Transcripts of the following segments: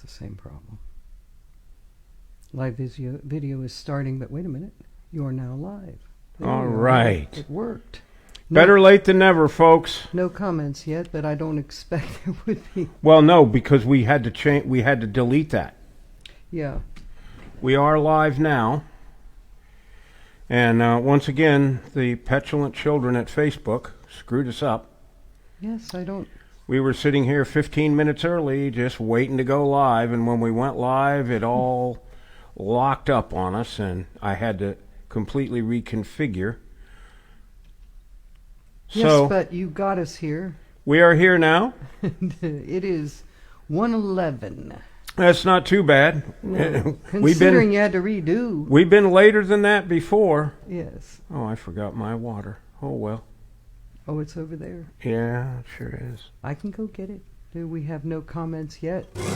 the same problem. Live video is starting, but wait a minute. You are now live. All right. It worked. Better late than never, folks. No comments yet, but I don't expect there would be. Well, no, because we had to change. We had to delete that. Yeah. We are live now. And once again, the petulant children at Facebook screwed us up. Yes, I don't. We were sitting here 15 minutes early, just waiting to go live, and when we went live, it all locked up on us, and I had to completely reconfigure. Yes, So, but you got us here. we are here now. It is 1:11. That's not too bad. No, considering you had to redo. We've been later than that before. Yes. Oh, I forgot my water. Oh, well. Oh, it's over there. Yeah, it sure is. I can go get it. Do we have no comments yet? Give me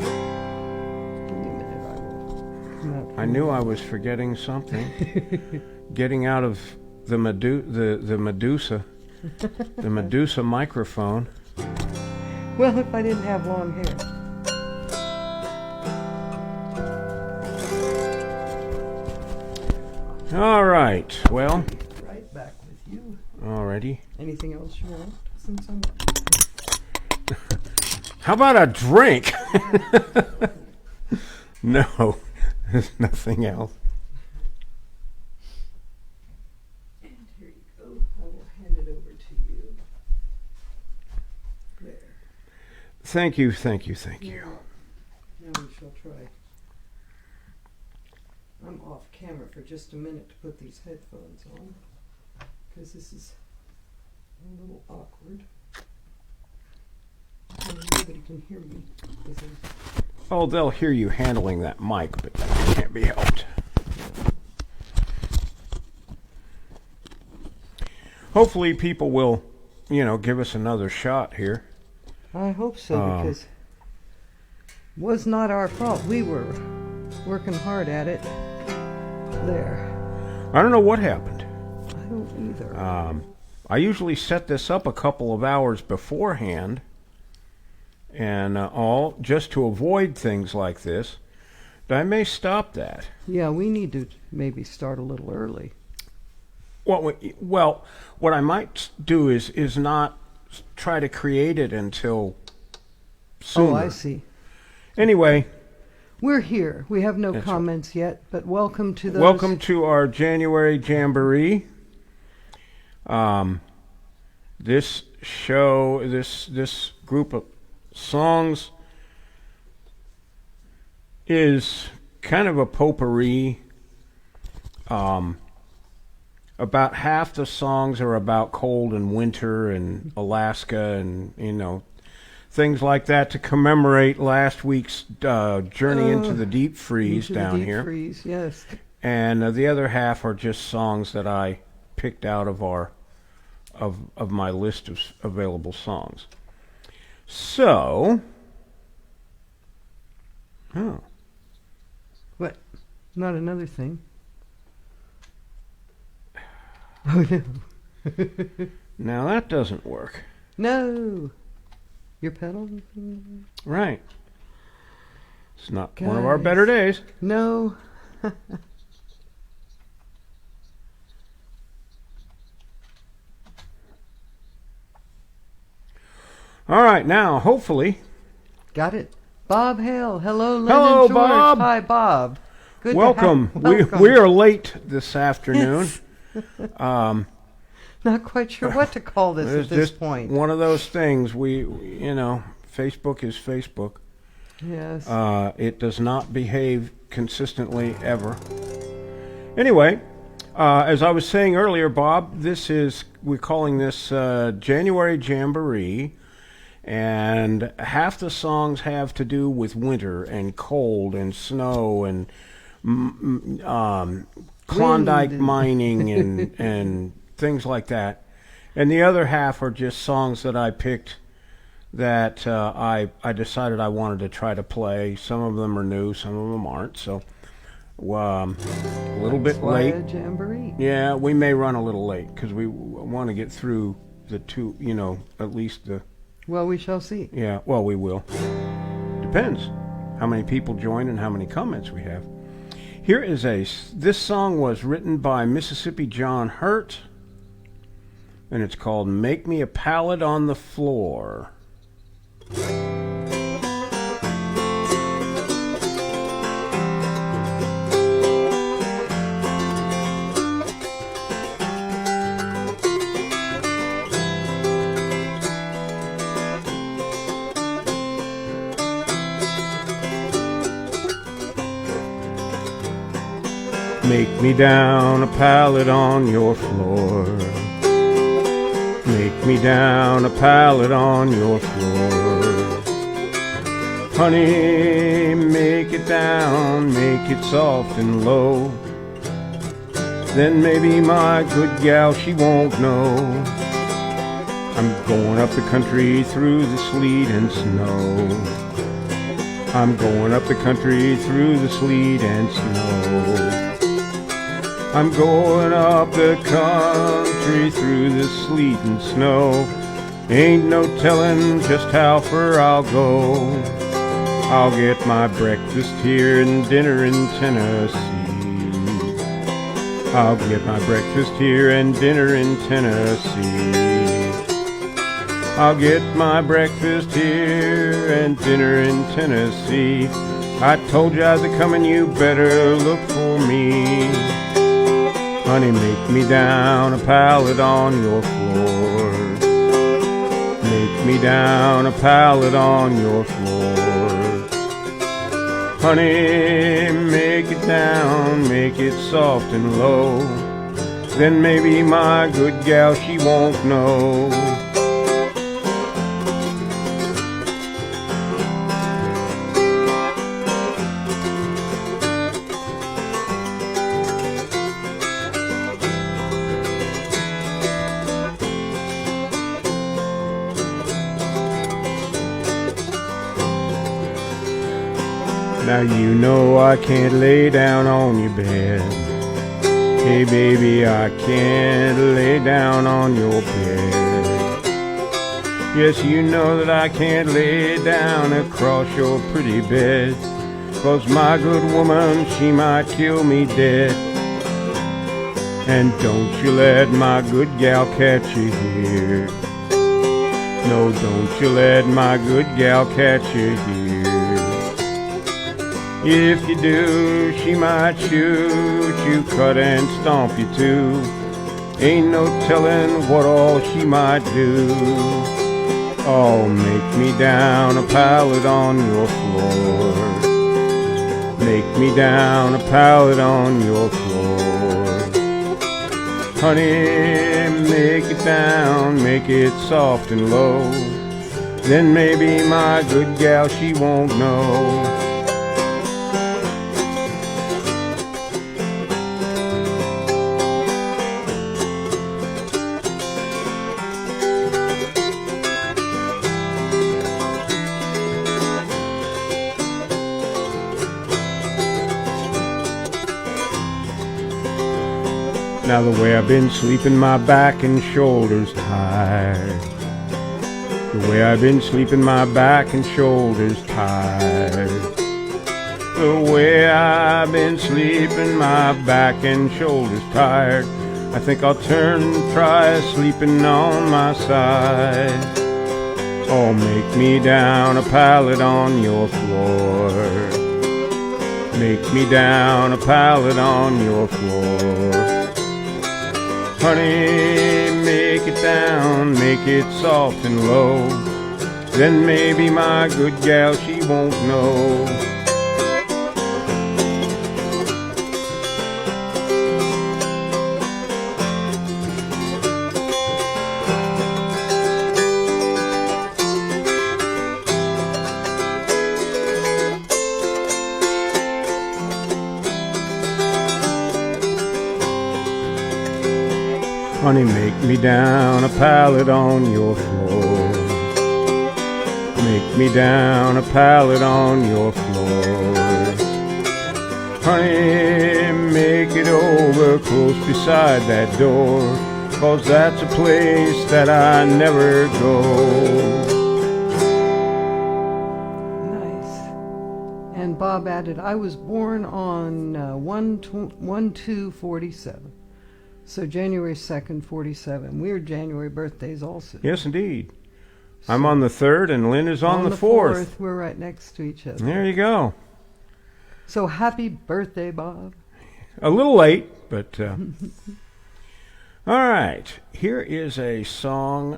a minute, I will come out. I knew I was forgetting something. Getting out of the Medusa microphone. Well, if I didn't have long hair. All right. Well. Right back with you. Alrighty. Anything else you want? Since I'm. How about a drink? No, there's nothing else. And here you go. I will hand it over to you. There. Thank you. Now we shall try. I'm off camera for just a minute to put these headphones on, because this is a little awkward. And nobody can hear me. Oh, they'll hear you handling that mic, but that can't be helped. Hopefully people will, give us another shot here. I hope so, because it was not our fault. We were working hard at it. There. I don't know what happened. I don't either. I usually set this up a couple of hours beforehand, and all just to avoid things like this. But I may stop that. Yeah, we need to maybe start a little early. Well, what I might do is not try to create it until sooner. Oh, I see. Anyway. We're here. We have no comments yet, but welcome to those. Welcome to our January Jamboree. This show, this group of songs is kind of a potpourri. About half the songs are about cold and winter and Alaska and, things like that to commemorate last week's journey into the deep freeze down here. Deep freeze, yes. And the other half are just songs that I picked out of of my list of available songs. So, What? Not another thing. Oh no. Now that doesn't work. No. Your pedal? Right. It's not one of our better days. No. All right, now, hopefully. Got it. Bob Hale. Hello, Len Hello, and George. Bob. Hi, Bob. Good Welcome. Welcome. We are late this afternoon. Not quite sure what to call this at this point. One of those things. Facebook is Facebook. Yes. It does not behave consistently ever. Anyway, as I was saying earlier, Bob, we're calling this January Jamboree, and half the songs have to do with winter and cold and snow and klondike mining and things like that. And the other half are just songs that I picked that I decided I wanted to try to play. Some of them are new, some of them aren't. So a little bit late. Jamboree. Yeah, we may run a little late because we want to get through the two, at least the... Well, we shall see. Yeah, well, we will. Depends how many people join and how many comments we have. Here is this song was written by Mississippi John Hurt, and it's called Make Me a Pallet on the Floor. Make me down a pallet on your floor. Make me down a pallet on your floor. Honey, make it down, make it soft and low. Then maybe my good gal, she won't know. I'm going up the country through the sleet and snow. I'm going up the country through the sleet and snow. I'm going up the country through the sleet and snow. Ain't no telling just how far I'll go. I'll get my breakfast here and dinner in Tennessee. I'll get my breakfast here and dinner in Tennessee. I'll get my breakfast here and dinner in Tennessee. I told you I was a-comin', you better look for me. Honey, make me down a pallet on your floor. Make me down a pallet on your floor. Honey, make it down, make it soft and low. Then maybe my good gal, she won't know. Now you know I can't lay down on your bed. Hey baby, I can't lay down on your bed. Yes, you know that I can't lay down across your pretty bed, 'cause my good woman, she might kill me dead. And don't you let my good gal catch you here. No, don't you let my good gal catch you here. If you do, she might shoot you, cut and stomp you too. Ain't no telling what all she might do. Oh, make me down a pallet on your floor. Make me down a pallet on your floor. Honey, make it down, make it soft and low. Then maybe my good gal, she won't know. Now the way I've been sleeping, my back and shoulders tired. The way I've been sleeping, my back and shoulders tired. The way I've been sleeping, my back and shoulders tired. I think I'll turn and try sleeping on my side. Oh, make me down a pallet on your floor. Make me down a pallet on your floor. Honey, make it down, make it soft and low. Then maybe my good gal, she won't know. Honey, make me down a pallet on your floor. Make me down a pallet on your floor. Honey, make it over close beside that door, 'cause that's a place that I never go. Nice. and Bob added, I was born on 1/2/47. So January 2nd, 47. We're January birthdays also. Yes, indeed. I'm on the 3rd, and Lynn is on the 4th. We're right next to each other. There you go. So happy birthday, Bob. A little late, but... All right. Here is a song.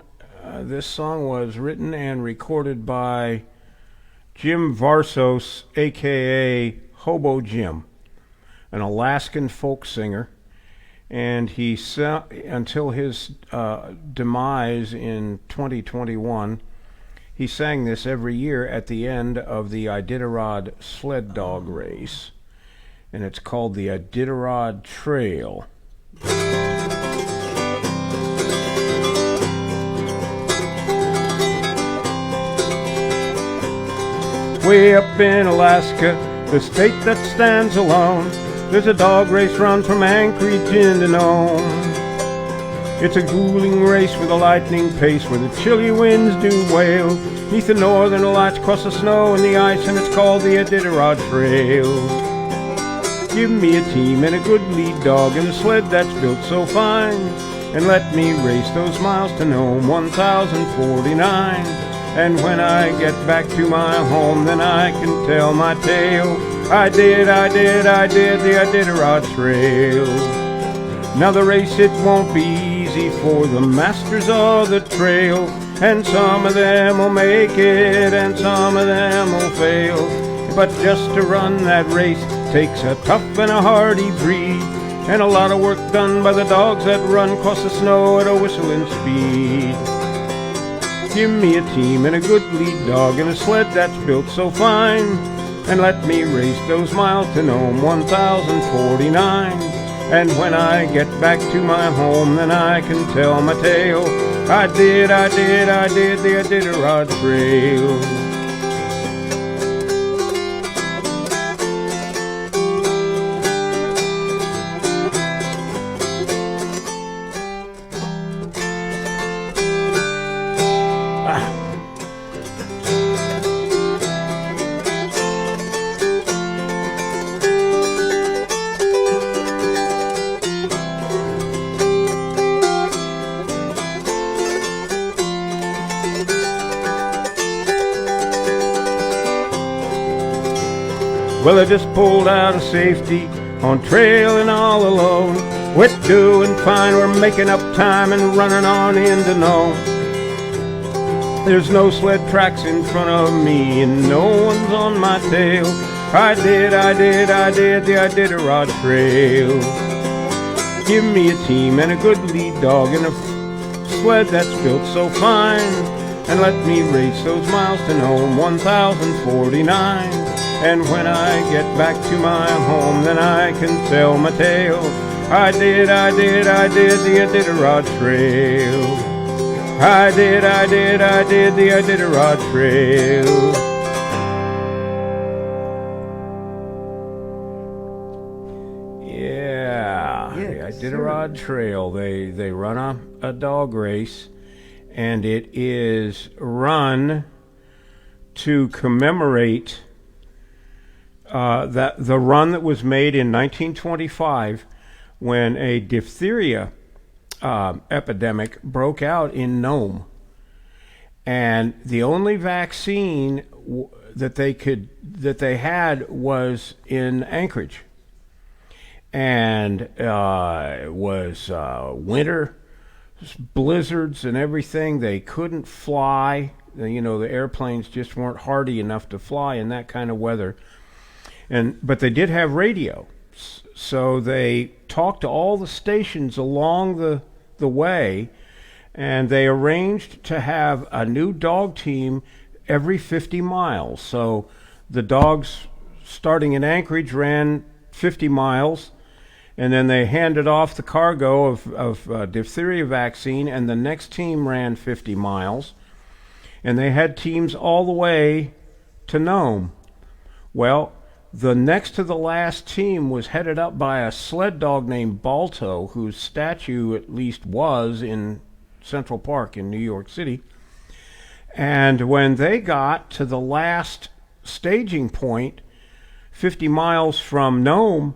This song was written and recorded by Jim Varsos, a.k.a. Hobo Jim, an Alaskan folk singer. And he until his demise in 2021, he sang this every year at the end of the Iditarod sled dog race, and it's called the Iditarod Trail. Way up in Alaska, the state that stands alone, there's a dog race run from Anchorage into Nome. It's a grueling race with a lightning pace where the chilly winds do wail. Neath the northern lights across the snow and the ice, and it's called the Iditarod Trail. Give me a team and a good lead dog and a sled that's built so fine, and let me race those miles to Nome, 1049. And when I get back to my home, then I can tell my tale. I did the Iditarod Trail. Now the race, it won't be easy for the masters of the trail, and some of them will make it and some of them will fail. But just to run that race takes a tough and a hardy breed, and a lot of work done by the dogs that run across the snow at a whistling speed. Give me a team and a good lead dog and a sled that's built so fine, and let me race those miles to Nome, 1049. And when I get back to my home, then I can tell my tale. I did the Iditarod Trail. Well, I just pulled out of safety on trail and all alone. We're doing fine, we're making up time and running on into Nome. There's no sled tracks in front of me and no one's on my tail. I did the Iditarod Trail. Give me a team and a good lead dog and a sled that's built so fine, and let me race those miles to Nome, 1049. And when I get back to my home, then I can tell my tale. I did the Iditarod Trail. I did the Iditarod Trail. Yeah, the Iditarod Trail. They run a dog race, and it is run to commemorate the run that was made in 1925 when a diphtheria epidemic broke out in Nome, and the only vaccine that they had was in Anchorage, and it was winter, blizzards and everything. They couldn't fly. The airplanes just weren't hardy enough to fly in that kind of weather. But they did have radio, so they talked to all the stations along the way, and they arranged to have a new dog team every 50 miles. So the dogs, starting in Anchorage, ran 50 miles, and then they handed off the cargo of diphtheria vaccine, and the next team ran 50 miles, and they had teams all the way to Nome. Well, the next to the last team was headed up by a sled dog named Balto, whose statue at least was in Central Park in New York City. And when they got to the last staging point, 50 miles from Nome,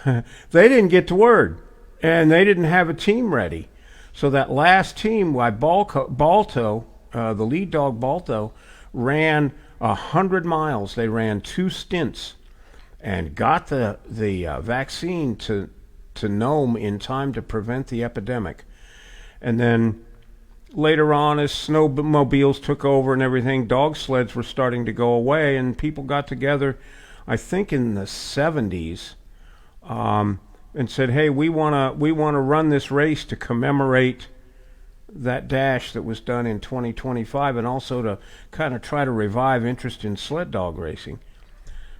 they didn't get to word, and they didn't have a team ready. So that last team, by Balto, the lead dog Balto, ran 100 miles. They ran 2 stints and got the vaccine to Nome in time to prevent the epidemic. And then later on, as snowmobiles took over and everything, dog sleds were starting to go away, and people got together, I think in the 70s, and said, hey, we want to run this race to commemorate that dash that was done in 2025, and also to kind of try to revive interest in sled dog racing.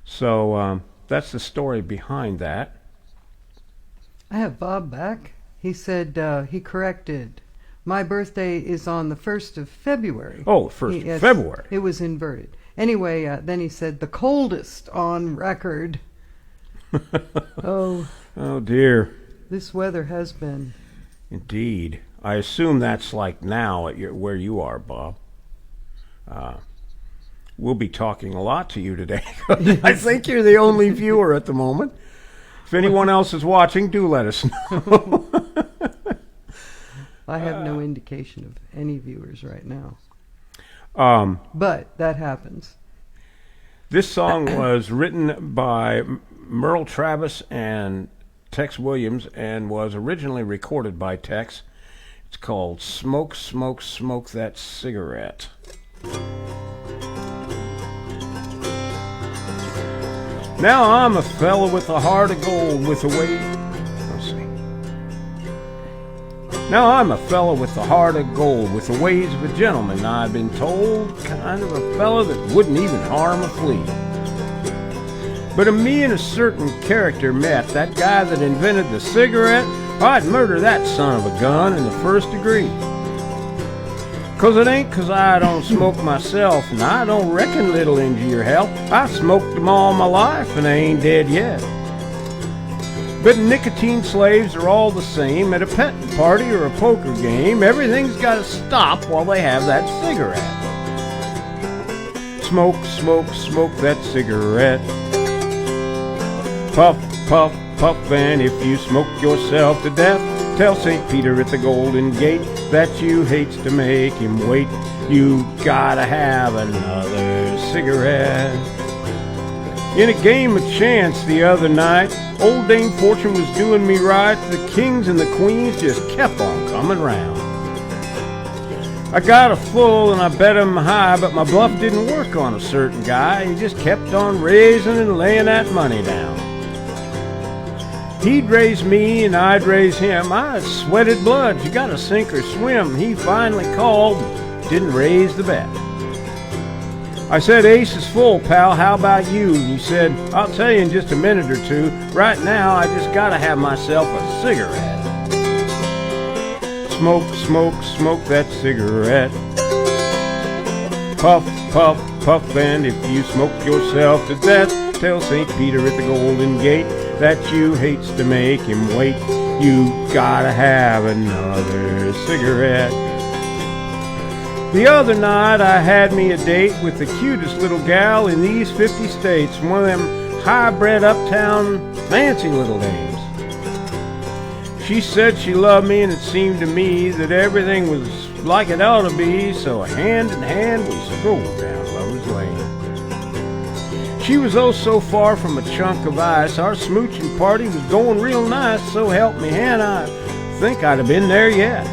So that's the story behind that. I have Bob back. He said he corrected. My birthday is on the 1st of February. Oh, 1st of February. It was inverted. Anyway, then he said the coldest on record. Oh dear. This weather has been. Indeed. I assume that's like now at where you are, Bob. We'll be talking a lot to you today. I think you're the only viewer at the moment. If anyone else is watching, do let us know. I have no indication of any viewers right now. But that happens. This song was written by Merle Travis and Tex Williams and was originally recorded by Tex. It's called Smoke, Smoke, Smoke That Cigarette. Now I'm a fella with a heart of gold with a way... Let's see. Now I'm a fella with a heart of gold with the ways of a gentleman, I've been told. Kind of a fella that wouldn't even harm a flea. But if me and a certain character met, that guy that invented the cigarette, I'd murder that son of a gun in the first degree. 'Cause it ain't 'cause I don't smoke myself, and I don't reckon little injure your health. I smoked them all my life, and I ain't dead yet. But nicotine slaves are all the same. At a petting party or a poker game, everything's gotta stop while they have that cigarette. Smoke, smoke, smoke that cigarette. Puff, puff, puff, and if you smoke yourself to death, tell St. Peter at the Golden Gate that you hates to make him wait. You gotta have another cigarette. In a game of chance the other night, old Dame Fortune was doing me right. The kings and the queens just kept on coming round. I got a full and I bet him high, but my bluff didn't work on a certain guy. He just kept on raising and laying that money down. He'd raise me and I'd raise him. I sweated blood, you gotta sink or swim. He finally called, didn't raise the bet. I said, ace is full, pal, how about you? And he said, I'll tell you in just a minute or two. Right now, I just gotta have myself a cigarette. Smoke, smoke, smoke that cigarette. Puff, puff, puff, and if you smoke yourself to death, tell St. Peter at the Golden Gate that you hates to make him wait. You gotta have another cigarette. The other night I had me a date with the cutest little gal in these 50 states, one of them high-bred uptown fancy little dames. She said she loved me, and it seemed to me that everything was like it ought to be, so hand in hand we strolled down Lover's Lane. She was oh so far from a chunk of ice, our smooching party was going real nice, so help me Hannah, I think I'd have been there yet.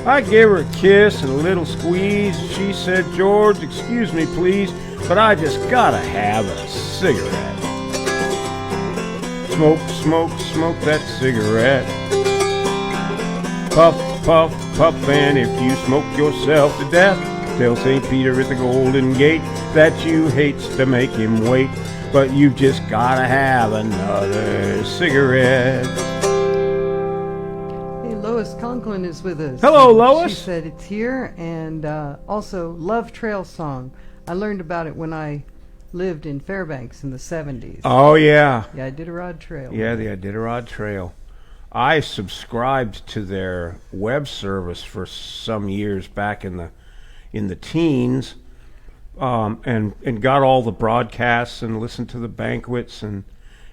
I gave her a kiss and a little squeeze. She said, George, excuse me please, but I just gotta have a cigarette. Smoke, smoke, smoke that cigarette. Puff, puff, puff, and if you smoke yourself to death, tell St. Peter at the Golden Gate that you hates to make him wait, but you've just gotta have another cigarette. Lois Conklin is with us. Hello, Lois. She said it's here, and also Love Trail Song. I learned about it when I lived in Fairbanks in the 70s. Oh, yeah. Yeah, I did a rod trail. Yeah, the Iditarod Trail. I subscribed to their web service for some years back in the teens. and got all the broadcasts and listened to the banquets and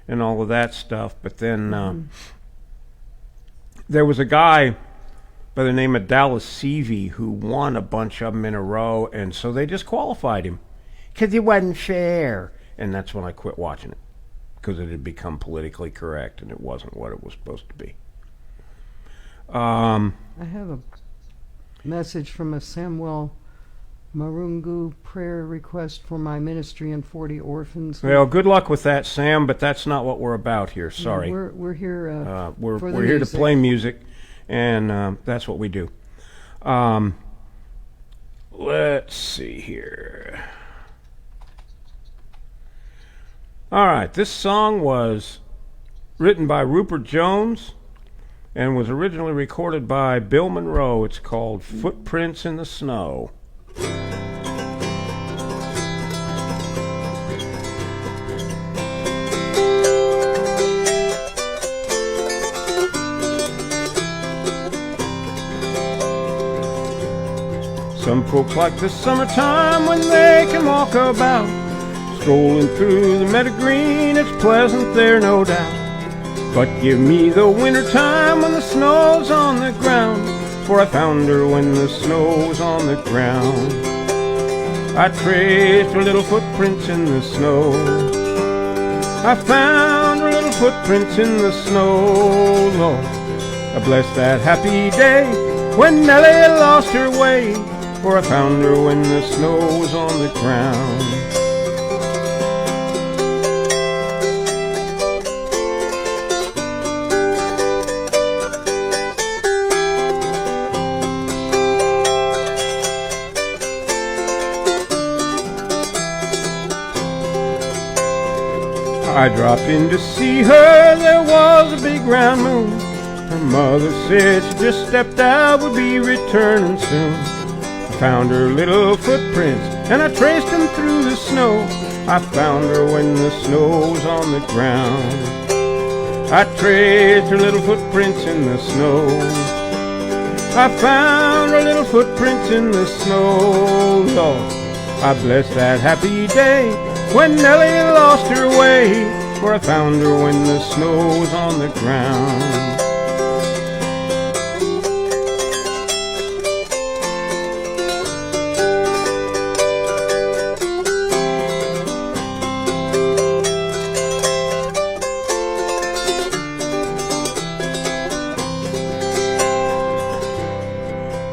all of that stuff. But then there was a guy by the name of Dallas Seavey who won a bunch of them in a row, and so they disqualified him because it wasn't fair. And that's when I quit watching it, because it had become politically correct and it wasn't what it was supposed to be. I have a message from a Samuel Marungu prayer request for my ministry and 40 orphans. Well, good luck with that, Sam, but that's not what we're about here. Sorry. We're here we're here to play music, and that's what we do. Let's see here. All right, this song was written by Rupert Jones and was originally recorded by Bill Monroe. It's called Footprints in the Snow. Some folks like the summertime when they can walk about, strolling through the meadow green. It's pleasant there, no doubt. But give me the wintertime when the snow's on the ground, for I found her when the snow's on the ground. I traced her little footprints in the snow. I found her little footprints in the snow. Lord, I bless that happy day when Nellie lost her way, for I found her when the snow was on the ground. I dropped in to see her, there was a big round moon. Her mother said she just stepped out, would be returning soon. I found her little footprints and I traced them through the snow. I found her when the snow's on the ground. I traced her little footprints in the snow. I found her little footprints in the snow. Lord, I bless that happy day when Nellie lost her way, for I found her when the snow was on the ground.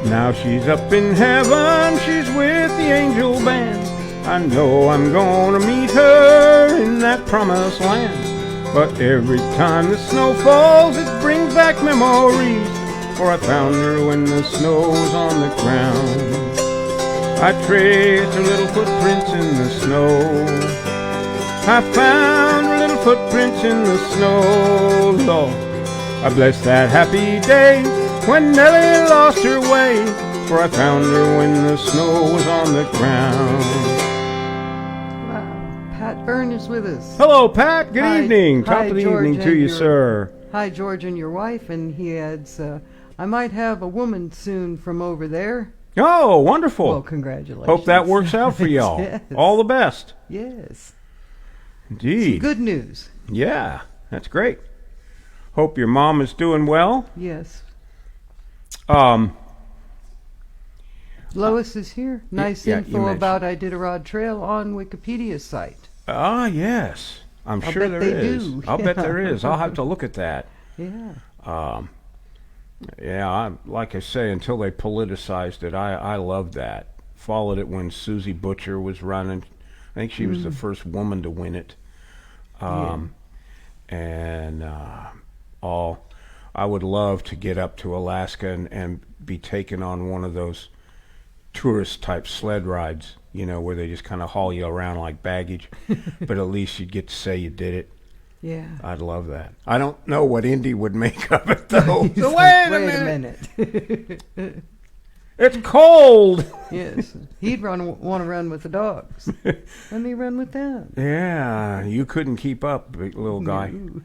Now she's up in heaven, she's with the angel band. I know I'm gonna meet her in that promised land. But every time the snow falls, it brings back memories, for I found her when the snow's on the ground. I traced her little footprints in the snow. I found her little footprints in the snow. Lord, I bless that happy day when Nellie lost her way, for I found her when the snow was on the ground. Pat Byrne is with us. Hello, Pat. Good evening. Top of the George, evening to you, sir. Hi, George and your wife. And he adds, I might have a woman soon from over there. Oh, wonderful. Well, congratulations. Hope that works out for y'all. Yes. All the best. Yes. Indeed. Some good news. Yeah, that's great. Hope your mom is doing well. Yes. Um, Lois is here. Nice yeah, info about Iditarod Trail on Wikipedia's site. Ah, yes. I'm I'll sure bet there they is. do. I'll bet there is. I'll have to look at that. Yeah. Yeah, like I say, until they politicized it, I loved that. Followed it when Susie Butcher was running. I think she was the first woman to win it. And I would love to get up to Alaska and be taken on one of those tourist-type sled rides, you know, where they just kind of haul you around like baggage, but at least you'd get to say you did it. Yeah. I'd love that. I don't know what Indy would make of it, though. So Wait a a minute. minute. It's cold. Yes. He'd want to run with the dogs. Let me run with them. Yeah, you couldn't keep up, big little guy. No.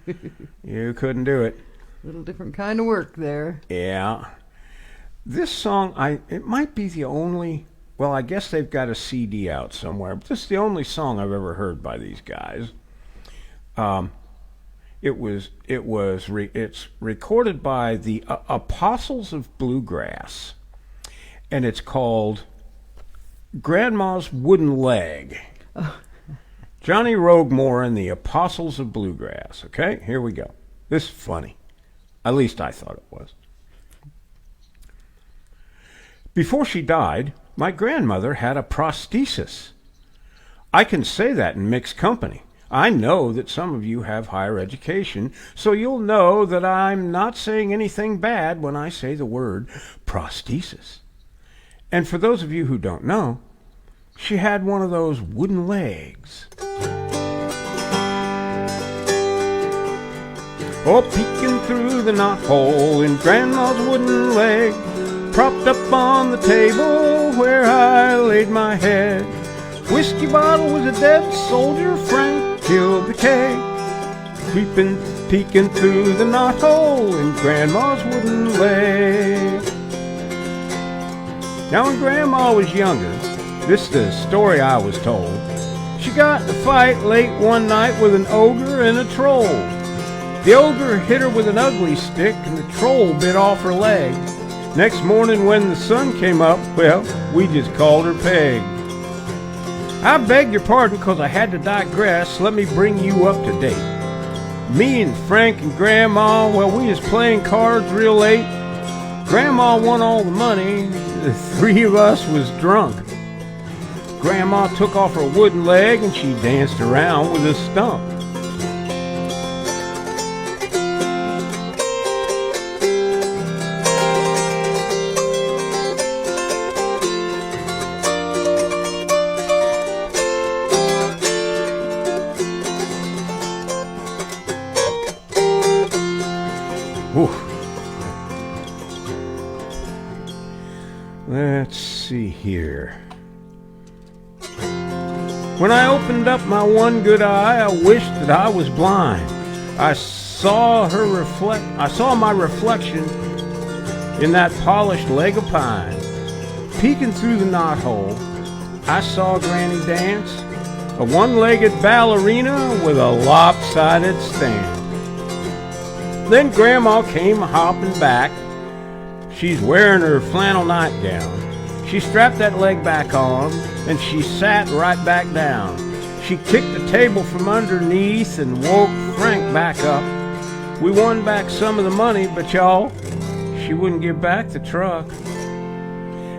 You couldn't do it. Little different kind of work there. Yeah. This song, it might be the only well, I guess they've got a CD out somewhere. But this is the only song I've ever heard by these guys. It's recorded by the Apostles of Bluegrass, and it's called Grandma's Wooden Leg. Oh. Johnny Roguemore and the Apostles of Bluegrass. Okay, here we go. This is funny. At least I thought it was. Before she died, my grandmother had a prosthesis. I can say that in mixed company. I know that some of you have higher education, so you'll know that I'm not saying anything bad when I say the word prosthesis. And for those of you who don't know, she had one of those wooden legs. Oh, peeking through the knothole in Grandma's wooden leg, propped up on the table where I laid my head. Whiskey bottle was a dead soldier, Frank killed the keg. Peeking through the knothole in Grandma's wooden leg. Now when Grandma was younger, this is the story I was told, she got in a fight late one night with an ogre and a troll. The ogre hit her with an ugly stick and the troll bit off her leg. Next morning when the sun came up, well, we just called her Peg. I beg your pardon because I had to digress. Let me bring you up to date. Me and Frank and Grandma, well, we was playing cards real late. Grandma won all the money. The three of us was drunk. Grandma took off her wooden leg and she danced around with a stump. Let's see here. When I opened up my one good eye, I wished that I was blind. I saw my reflection in that polished leg of pine. Peeking through the knothole, I saw Granny dance, a one-legged ballerina with a lopsided stand. Then Grandma came hopping back. She's wearing her flannel nightgown. She strapped that leg back on, and she sat right back down. She kicked the table from underneath and woke Frank back up. We won back some of the money, but y'all, she wouldn't give back the truck.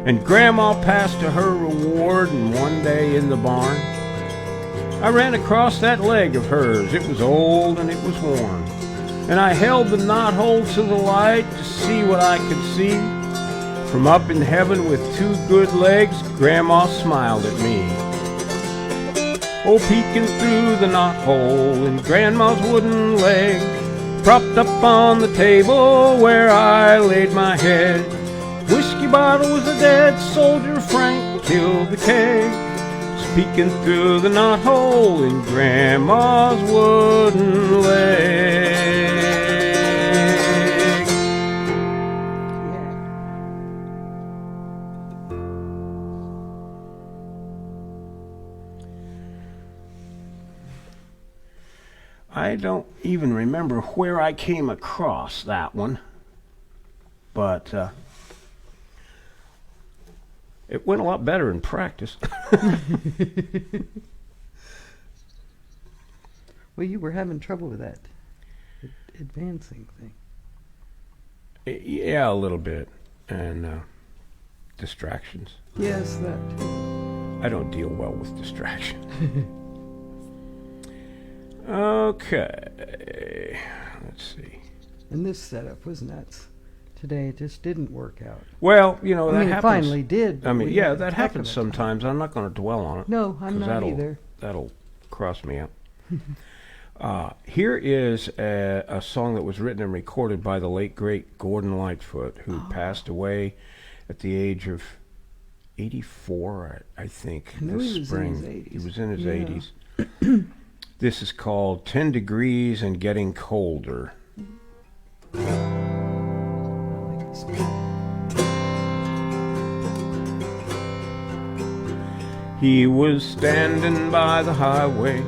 And Grandma passed to her reward, and one day in the barn, I ran across that leg of hers. It was old and it was worn. And I held the knothole to the light to see what I could see. From up in heaven with two good legs, Grandma smiled at me. Oh, peeking through the knothole in Grandma's wooden leg, propped up on the table where I laid my head. Whiskey bottle was a dead soldier, Frank killed the keg. Peeking through the knothole in Grandma's wooden leg. I don't even remember where I came across that one, but it went a lot better in practice. Well, you were having trouble with that advancing thing. Yeah, a little bit. And distractions. Yes, that. I don't deal well with distractions. Okay. Let's see. And this setup was nuts. Today it just didn't work out. Well, you know, that it happens. finally did. I mean, yeah, that happens sometimes. I'm not going to dwell on it. No, I'm not either. That'll cross me out. Here is a song that was written and recorded by the late, great Gordon Lightfoot, who passed away at the age of 84, I think, this spring. He was in his 80s. This is called 10 Degrees and Getting Colder. He was standing by the highway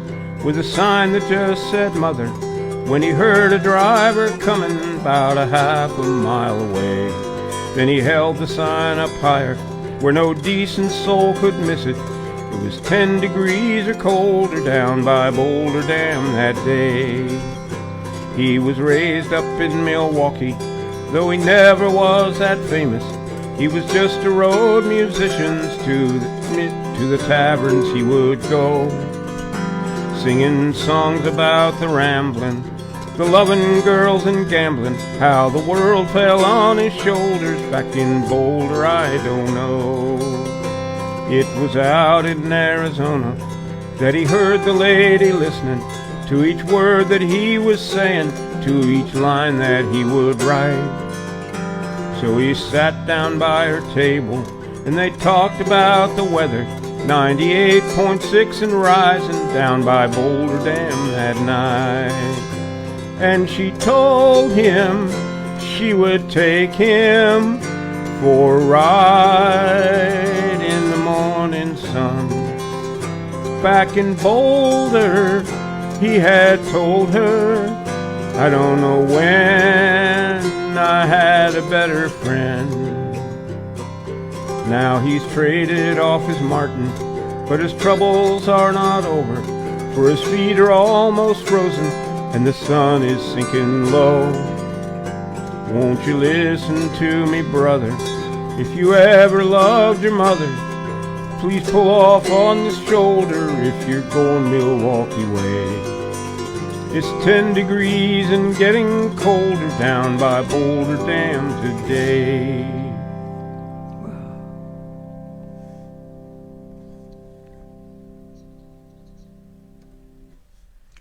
with a sign that just said mother, when he heard a driver coming about a half a mile away. Then he held the sign up higher where no decent soul could miss it. It was 10 degrees or colder down by Boulder Dam that day. He was raised up in Milwaukee, though he never was that famous. He was just a road musician. To the taverns he would go, singing songs about the ramblin', the lovin' girls and gamblin', how the world fell on his shoulders back in Boulder, I don't know. It was out in Arizona that he heard the lady listening to each word that he was saying, to each line that he would write. So he sat down by her table and they talked about the weather, 98.6 and rising down by Boulder Dam that night. And she told him she would take him for a ride in the morning sun. Back in Boulder, he had told her, I don't know when I had a better friend. Now he's traded off his Martin, but his troubles are not over, for his feet are almost frozen and the sun is sinking low. Won't you listen to me, brother? If you ever loved your mother, please pull off on this shoulder if you're going Milwaukee way. It's 10 degrees and getting colder down by Boulder Dam today.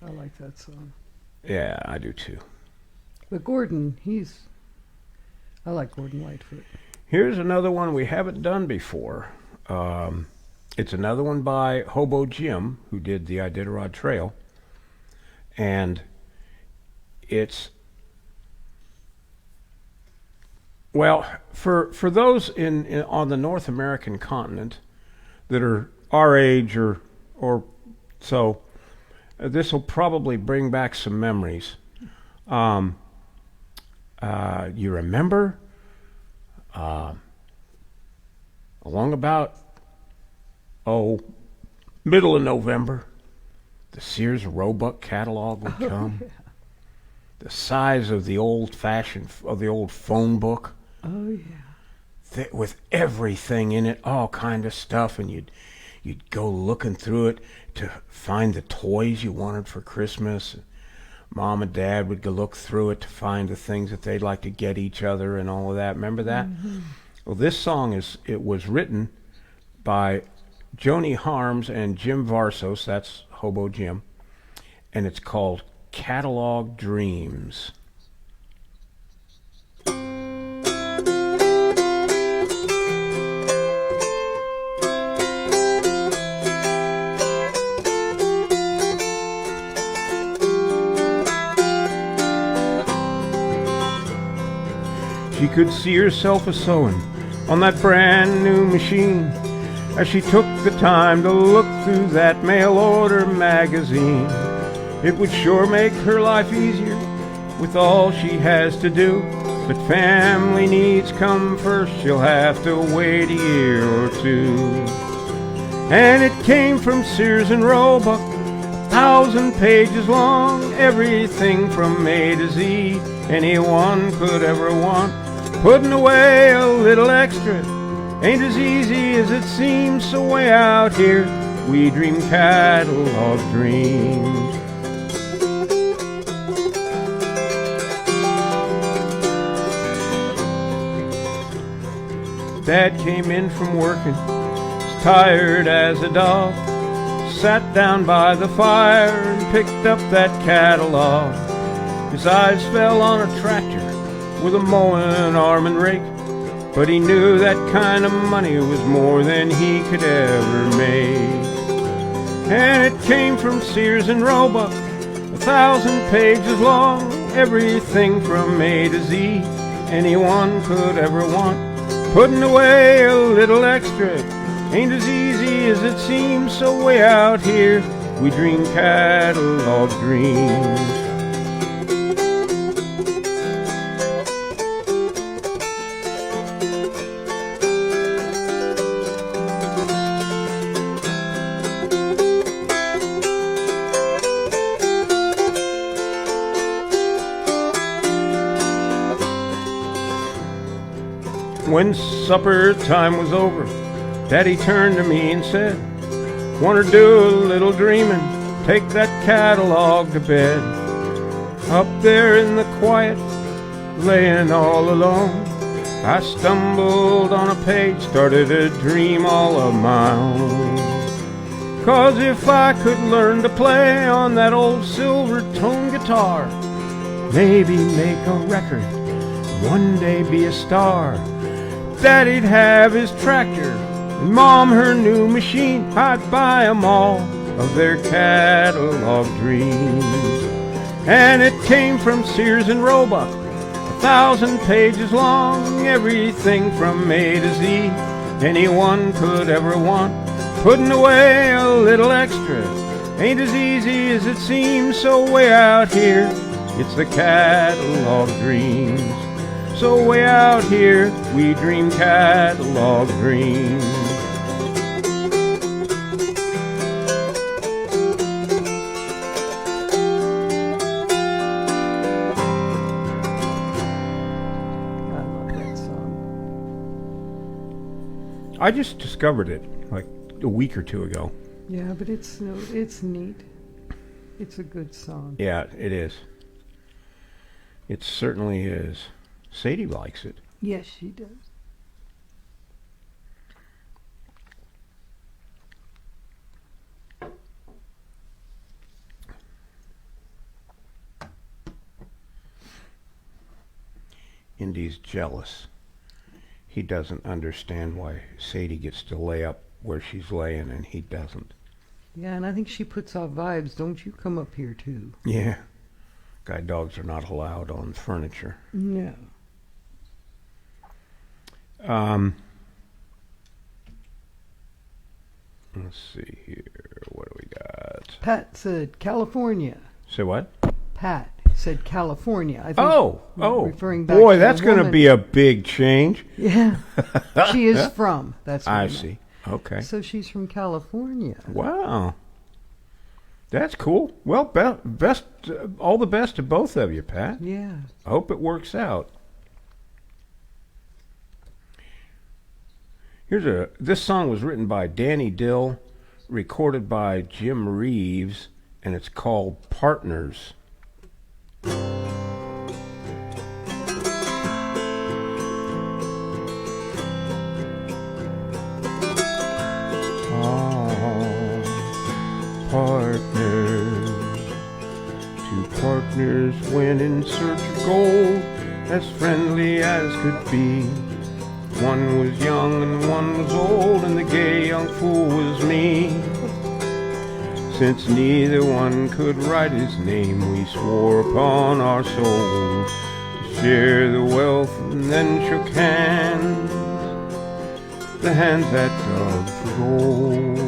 I like that song. Yeah, I do too. But Gordon, I like Gordon Lightfoot. Here's another one we haven't done before. It's another one by Hobo Jim, who did the Iditarod Trail. And it's, well, for those on the North American continent that are our age or so, this will probably bring back some memories. You remember along about middle of November, the Sears Roebuck catalog would come. Yeah. The size of the old phone book. Oh yeah. With everything in it, all kind of stuff, and you'd go looking through it to find the toys you wanted for Christmas. Mom and Dad would go look through it to find the things that they'd like to get each other and all of that. Remember that? Mm-hmm. Well, this song was written by Joni Harms and Jim Varsos. That's Hobo Jim, and it's called Catalog Dreams. She could see herself a-sewing on that brand new machine as she took the time to look through that mail-order magazine. It would sure make her life easier with all she has to do, but family needs come first, she'll have to wait a year or two. And it came from Sears and Roebuck, 1,000 pages long, everything from A to Z anyone could ever want. Putting away a little extra ain't as easy as it seems, so way out here we dream catalog dreams. Dad came in from working, as tired as a dog, sat down by the fire and picked up that catalog. His eyes fell on a tractor with a mowing arm and rake, but he knew that kind of money was more than he could ever make. And it came from Sears and Roebuck, 1,000 pages long, everything from A to Z anyone could ever want. Putting away a little extra ain't as easy as it seems, so way out here we dream catalog dreams. When supper time was over, Daddy turned to me and said, "Want to do a little dreaming, take that catalog to bed." Up there in the quiet, laying all alone, I stumbled on a page, started a dream all of my own. 'Cause if I could learn to play on that old silver-toned guitar, maybe make a record, one day be a star. Daddy'd have his tractor, and Mom her new machine. I'd buy 'em all of their catalog dreams. And it came from Sears and Roebuck, 1,000 pages long, everything from A to Z anyone could ever want. Putting away a little extra ain't as easy as it seems, so way out here it's the catalog dreams. So way out here we dream catalog dreams. I love that song. I just discovered it like a week or two ago. Yeah, but it's neat. It's a good song. Yeah, it is. It certainly is. Sadie likes it. Yes, she does. Indy's jealous. He doesn't understand why Sadie gets to lay up where she's laying and he doesn't. Yeah, and I think she puts off vibes. Don't you come up here too? Yeah. Guide dogs are not allowed on furniture. No. Let's see here. What do we got? Pat said California. Say what? Pat said California. I think Oh, referring back boy, to that's the going to woman. be a big change. Yeah, she is from. That's what I meant. see. Okay. So she's from California. Wow. That's cool. Well, best, all the best to both of you, Pat. Yeah. I hope it works out. This song was written by Danny Dill, recorded by Jim Reeves, and it's called Partners. Partners. Two partners went in search of gold, as friendly as could be. One was young and one was old, and the gay young fool was me. Since neither one could write his name, we swore upon our souls to share the wealth, and then shook hands, the hands that dug for gold.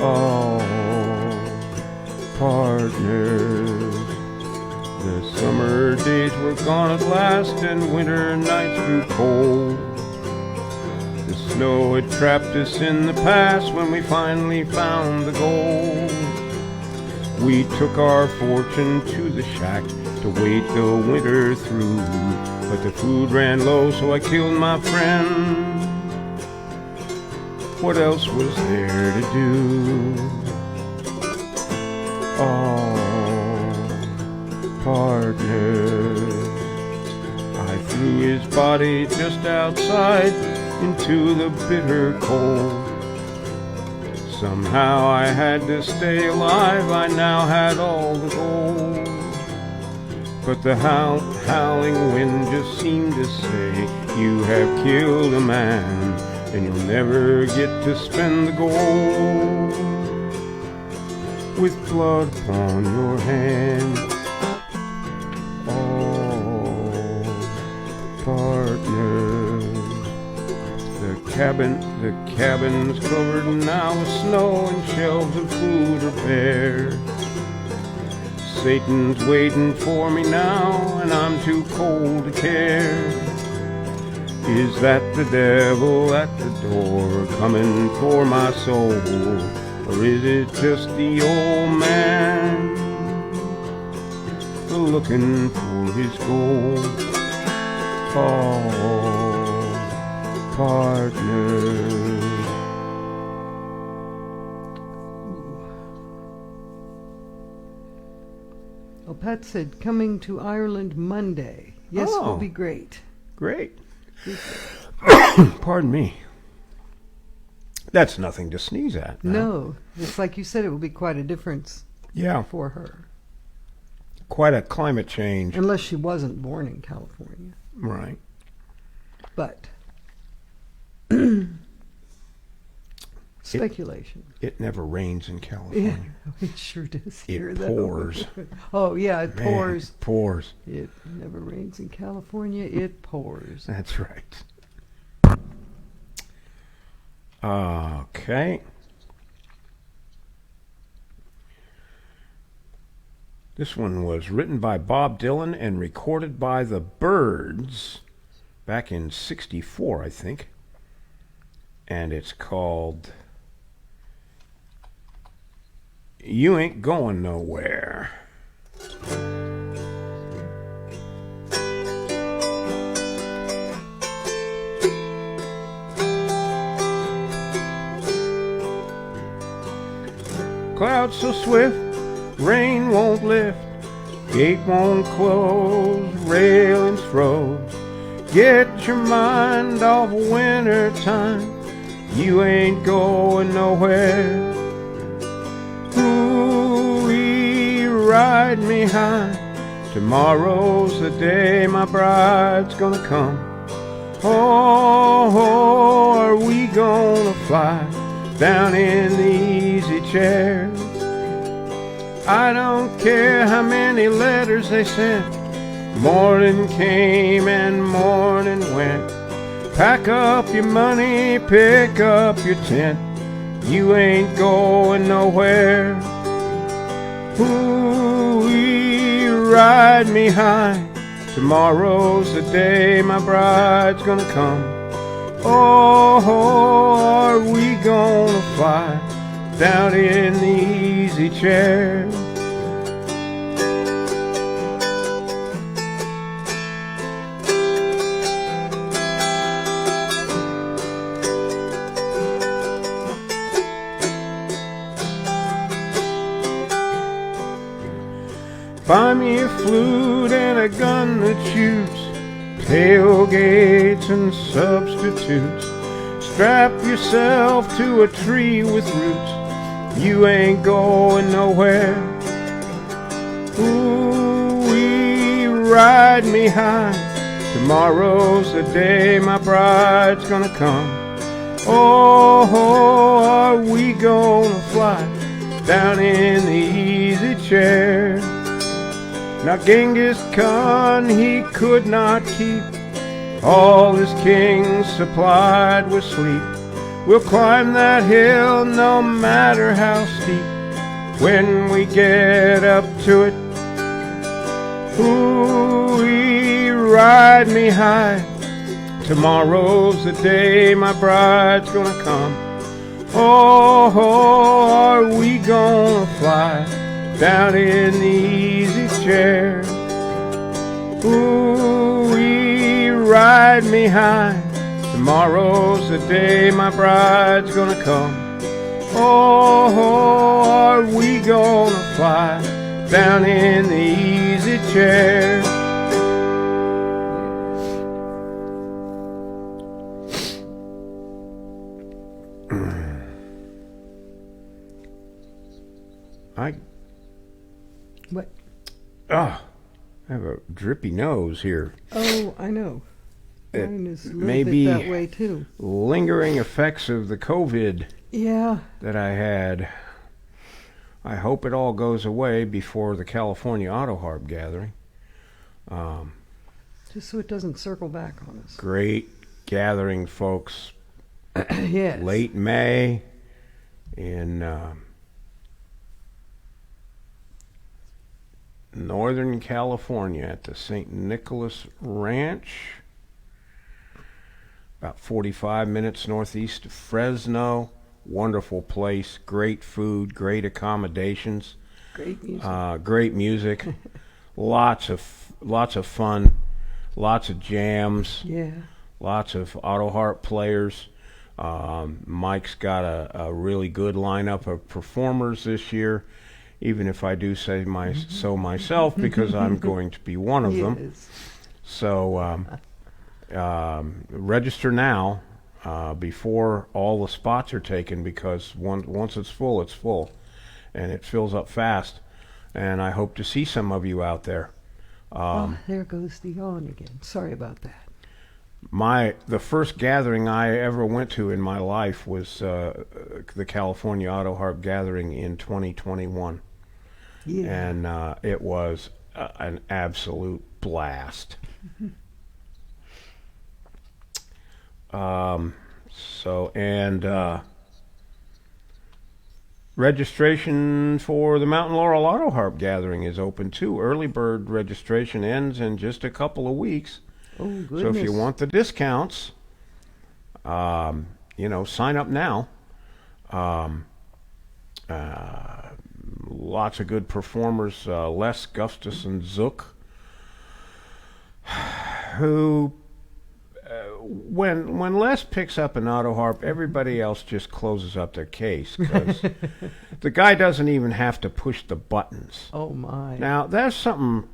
Oh, partners, the summer days were gone at last, and winter nights grew cold. The snow had trapped us in the past when we finally found the gold. We took our fortune to the shack to wait the winter through, but the food ran low, so I killed my friend. What else was there to do? Oh, partners, I threw his body just outside into the bitter cold. Somehow I had to stay alive, I now had all the gold. But the howling wind just seemed to say, you have killed a man, and you'll never get to spend the gold. With blood upon your hand. Oh, partners, the The cabin's covered now with snow and shelves of food are bare. Satan's waiting for me now and I'm too cold to care. Is that the devil at the door coming for my soul? Or is it just the old man looking for his gold? Oh, partner. Well, Pat said coming to Ireland Monday. Yes, will be great. Great. Pardon me. That's nothing to sneeze at. No, it's like you said, it will be quite a difference. Yeah. For her. Quite a climate change. Unless she wasn't born in California. Right. But speculation. It never rains in California. Yeah, it sure does It here, pours. Oh, yeah, it pours. It pours. It never rains in California. It pours. That's right. Okay. This one was written by Bob Dylan and recorded by the Byrds back in '64, I think. And it's called You Ain't Going Nowhere. Clouds so swift, rain won't lift, gate won't close, railings froze. Get your mind off winter time, you ain't going nowhere. Ooh-wee, ride me high, tomorrow's the day my bride's gonna come. Oh, are we gonna fly down in the easy chair? I don't care how many letters they sent, morning came and morning went. Pack up your money, pick up your tent, you ain't going nowhere. Ooh-wee, ride me high, tomorrow's the day my bride's gonna come. Oh, are we gonna fly down in the easy chair? Buy me a flute and a gun that shoots, tailgates and substitutes. Strap yourself to a tree with roots, you ain't going nowhere. Ooh-wee, ride me high, tomorrow's the day my bride's gonna come. Oh, are we gonna fly down in the easy chair? Now Genghis Khan, he could not keep all his kings supplied with sleep. We'll climb that hill no matter how steep when we get up to it. Ooh-wee, ride me high, tomorrow's the day my bride's gonna come. Oh, are we gonna fly down in the easy chair? Ooh-wee, ride me high, tomorrow's the day my bride's gonna come. Oh, are we gonna fly down in the easy chair? What? I have a drippy nose here. Oh, I know. Mine is a little Maybe bit that way too. Lingering effects of the COVID that I had. I hope it all goes away before the California Autoharp gathering. Just so it doesn't circle back on us. Great gathering, folks. Yes. late May in Northern California at the St. Nicholas Ranch, about 45 minutes northeast of Fresno. Wonderful place, great food, great accommodations, Great music. great music, lots of fun, lots of jams, Yeah. lots of Autoharp players. Mike's got a really good lineup of performers this year, even if I do say so myself, because I'm going to be one of them. Yes. So register now before all the spots are taken, because once it's full, and it fills up fast. And I hope to see some of you out there. There goes the yawn again. Sorry about that. The first gathering I ever went to in my life was the California Autoharp Gathering in 2021. Yeah. And it was an absolute blast. Registration for the Mountain Laurel Autoharp Gathering is open too. Early bird registration ends in just a couple of weeks. Oh, goodness. So if you want the discounts, sign up now. Lots of good performers. Les Gustafson Zook, who, when Les picks up an Autoharp, everybody else just closes up their case, because the guy doesn't even have to push the buttons. Oh, my. Now, there's something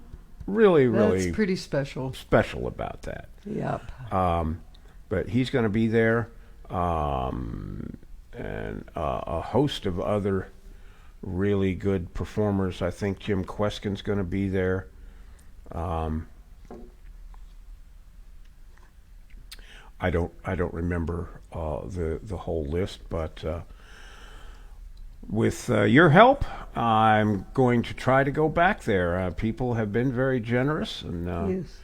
really That's pretty special. special about that. Yep. But he's going to be there, and a host of other really good performers. I think Jim Queskin's going to be there. I don't remember the whole list, but with your help, I'm going to try to go back there. People have been very generous, and Yes.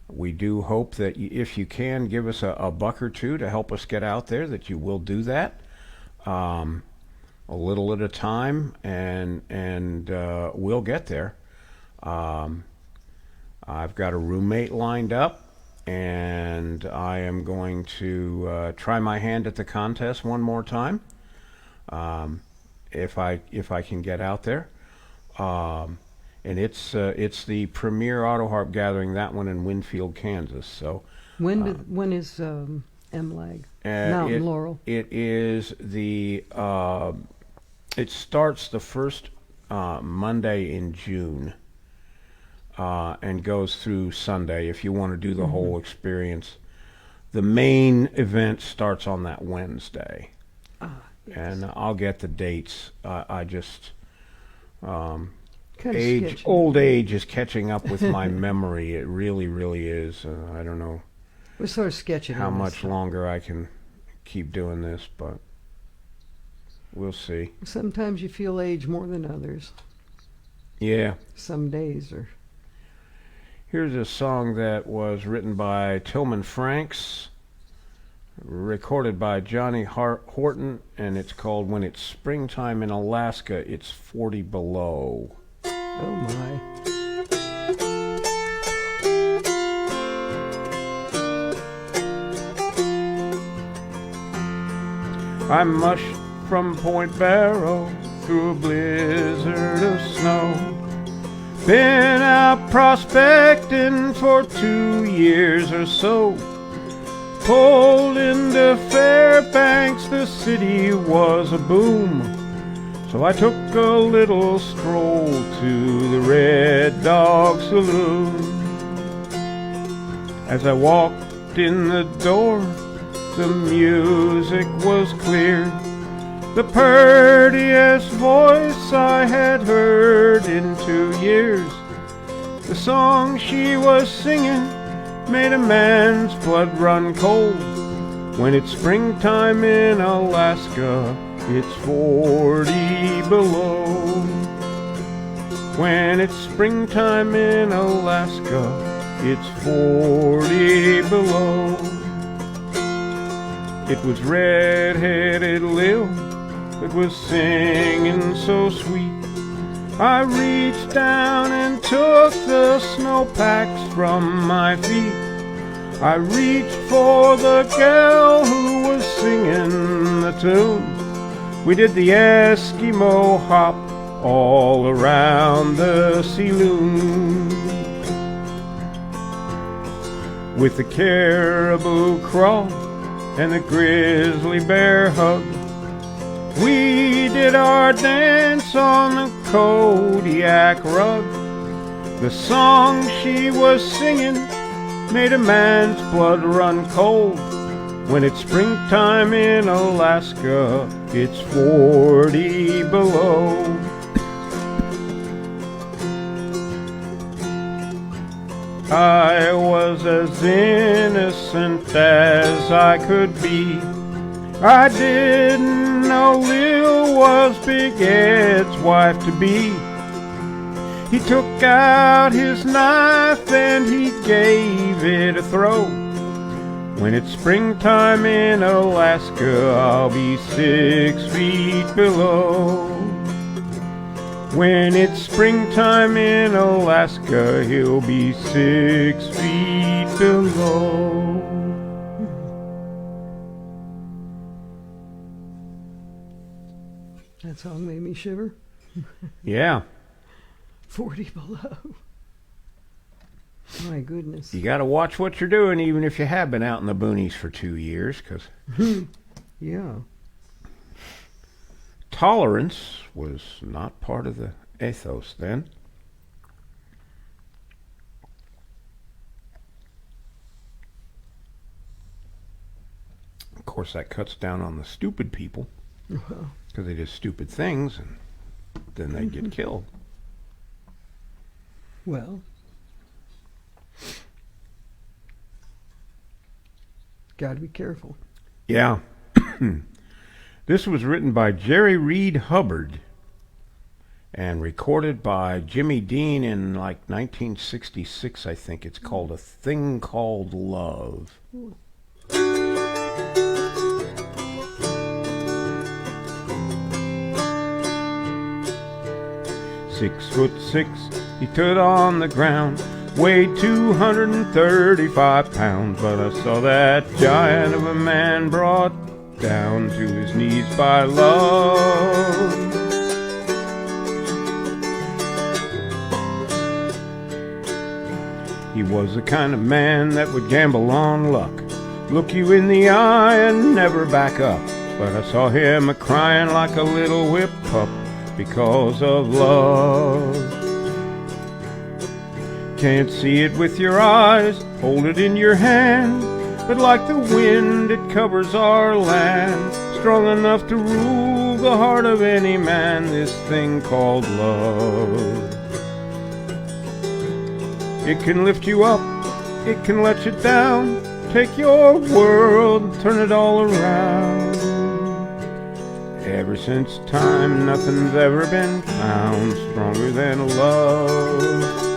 we do hope that if you can give us a buck or two to help us get out there, that you will do that, a little at a time, and we'll get there. I've got a roommate lined up, and I am going to try my hand at the contest one more time, if I can get out there. And it's the premier Autoharp Gathering, that one in Winfield, Kansas. So When is MLAG? Mountain Laurel. it is it starts the first Monday in June, and goes through Sunday if you want to do the whole experience. The main event starts on that Wednesday. Yes. And I'll get the dates. I just Kinda sketchy. old age is catching up with my memory. It really, really is. I don't know We're sort of sketching how on this much stuff. longer I can keep doing this, but we'll see. Sometimes you feel age more than others. Yeah. Some days are. Here's a song that was written by Tillman Franks, recorded by Johnny Horton, and it's called When It's Springtime in Alaska, It's 40 Below. Oh, my. I mushed from Point Barrow through a blizzard of snow. Been out prospecting for 2 years or so. Pulled into Fairbanks, the city was a boom. So I took a little stroll to the Red Dog Saloon. As I walked in the door, the music was clear. The purtiest voice I had heard in 2 years. The song she was singing made a man's blood run cold. When it's springtime in Alaska, it's 40 below. When it's springtime in Alaska, it's 40 below. It was red-headed Lil that was singing so sweet. I reached down and took the snowpacks from my feet. I reached for the gal who was singing the tune. We did the Eskimo hop all around the saloon. With the caribou crawl and the grizzly bear hug, we did our dance on the Kodiak rug. The song she was singing made a man's blood run cold. When it's springtime in Alaska, it's 40 below. I was as innocent as I could be. I didn't know Lil was Big Ed's wife-to-be. He took out his knife and he gave it a throw. When it's springtime in Alaska, I'll be 6 feet below. When it's springtime in Alaska, he'll be 6 feet below. That song made me shiver. Yeah. 40 below. My goodness. You got to watch what you're doing, even if you have been out in the boonies for 2 years, because yeah. tolerance was not part of the ethos then. Of course, that cuts down on the stupid people, because they do stupid things, and then they get killed. Well, got to be careful. Yeah. This was written by Jerry Reed Hubbard and recorded by Jimmy Dean in like 1966, I think. It's called A Thing Called Love. 6'6", he stood on the ground, weighed 235 pounds, but I saw that giant of a man brought down to his knees by love. He was the kind of man that would gamble on luck, look you in the eye and never back up. But I saw him a-crying like a little whip pup because of love. Can't see it with your eyes, hold it in your hand, but like the wind it covers our land, strong enough to rule the heart of any man, this thing called love. It can lift you up, it can let you down, take your world and turn it all around. Ever since time, nothing's ever been found stronger than love.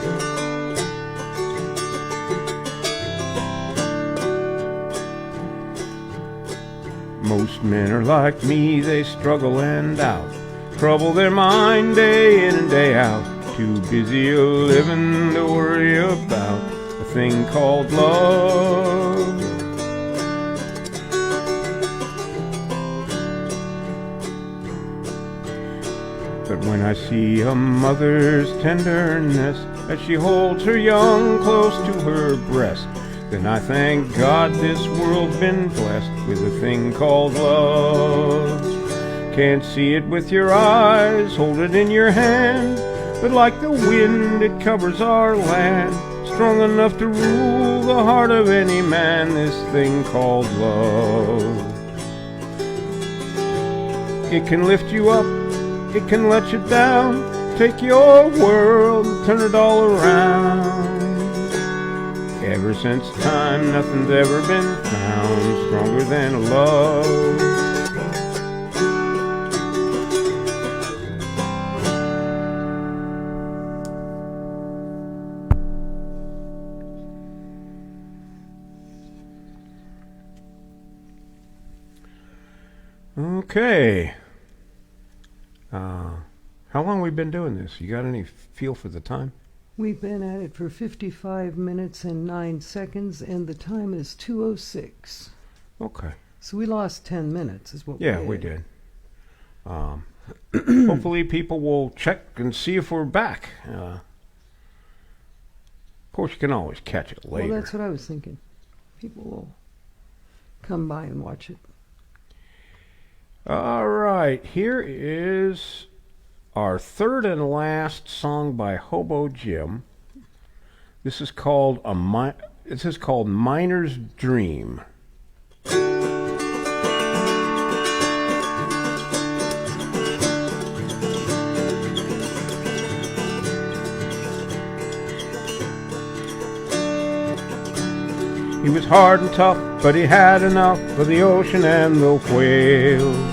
Most men are like me, they struggle and doubt, trouble their mind day in and day out, too busy a living to worry about a thing called love. But when I see a mother's tenderness as she holds her young close to her breast, then I thank God this world's been blessed with a thing called love. Can't see it with your eyes, hold it in your hand, but like the wind it covers our land, strong enough to rule the heart of any man, this thing called love. It can lift you up, it can let you down, take your world and turn it all around. Ever since time, nothing's ever been found stronger than love. Okay. How long we been doing this? You got any feel for the time? We've been at it for 55 minutes and 9 seconds, and the time is 2:06. Okay. So we lost 10 minutes, is what we Yeah, did. we did. Hopefully people will check and see if we're back. Of course, you can always catch it later. Well, that's what I was thinking. People will come by and watch it. All right, here is our third and last song by Hobo Jim. This is called Miner's Dream. He was hard and tough, but he had enough of the ocean and the whales.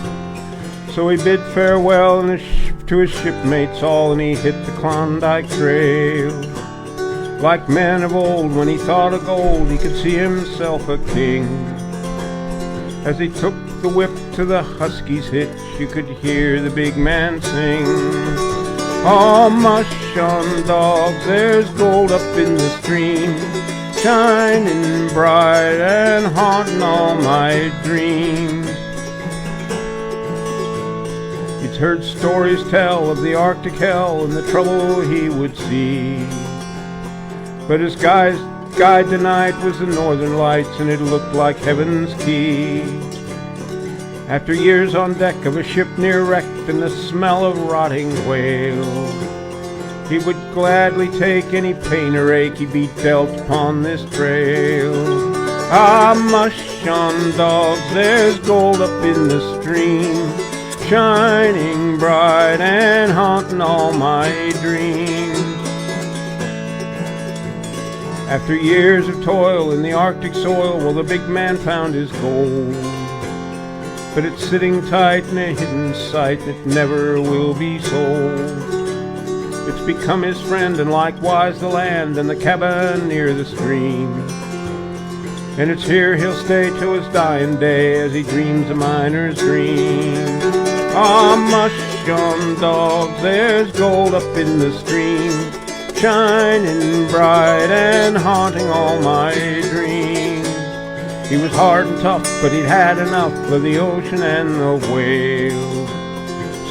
So he bid farewell to his shipmates all, and he hit the Klondike Trail. Like men of old, when he thought of gold, he could see himself a king. As he took the whip to the husky's hitch, you could hear the big man sing. Oh, mush on dogs, there's gold up in the stream, shining bright and haunting all my dreams. He'd heard stories tell of the Arctic hell and the trouble he would see, but his guide tonight was the Northern Lights, and it looked like heaven's key. After years on deck of a ship near wrecked and the smell of rotting whale, he would gladly take any pain or ache he'd be dealt upon this trail. Ah, mush on dogs, there's gold up in the stream, shining bright and haunting all my dreams. After years of toil in the Arctic soil, well, the big man found his gold, but it's sitting tight in a hidden site that never will be sold. It's become his friend, and likewise the land and the cabin near the stream, and it's here he'll stay till his dying day as he dreams a miner's dream. Ah, mush on dogs, there's gold up in the stream, shining bright and haunting all my dreams. He was hard and tough, but he'd had enough of the ocean and the whales.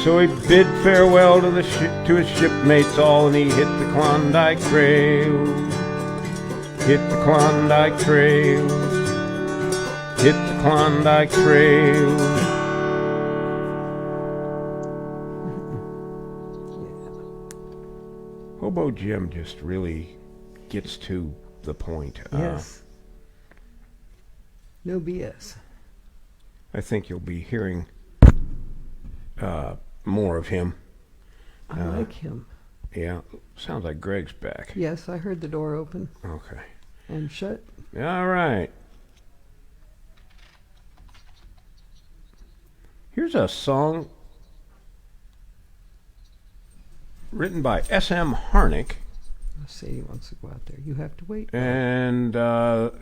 So he bid farewell to his shipmates all, and he hit the Klondike Trail. Hit the Klondike Trail. Hit the Klondike Trail. Hobo Jim just really gets to the point. Yes. No BS. I think you'll be hearing more of him. I like him. Yeah, sounds like Greg's back. Yes, I heard the door open Okay. and shut. All right. Here's a song written by S.M. Harnick. Sadie wants to go out there. You have to wait. And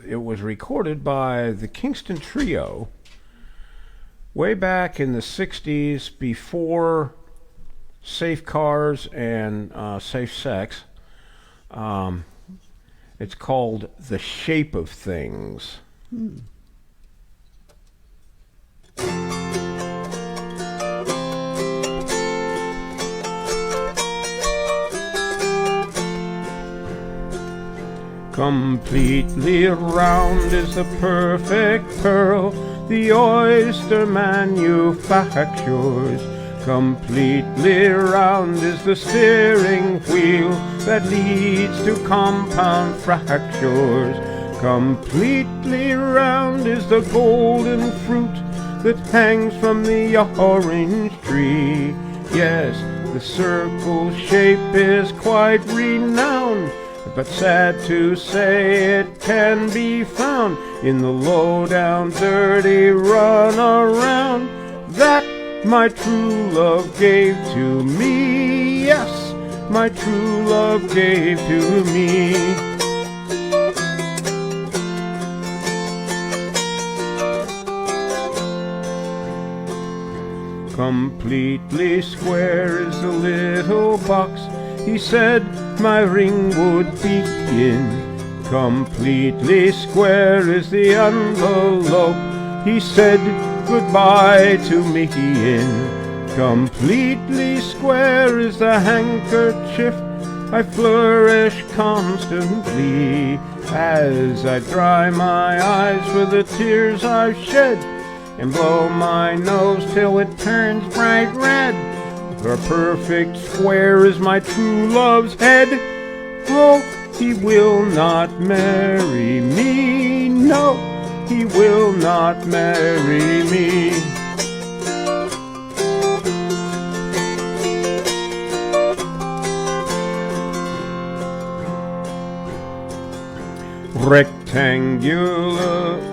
it was recorded by the Kingston Trio way back in the 60s, before safe cars and safe sex. It's called The Shape of Things. Completely round is the perfect pearl the oyster manufactures. Completely round is the steering wheel that leads to compound fractures. Completely round is the golden fruit that hangs from the orange tree. Yes, the circle shape is quite renowned, but sad to say it can be found in the low-down, dirty run-around that my true love gave to me. Yes, my true love gave to me. Completely square is the little box. He said my ring would be in. Completely square is the envelope. He said goodbye to me in. Completely square is the handkerchief I flourish constantly as I dry my eyes for the tears I've shed and blow my nose till it turns bright red. The perfect square is my true love's head. Oh, he will not marry me. No, he will not marry me.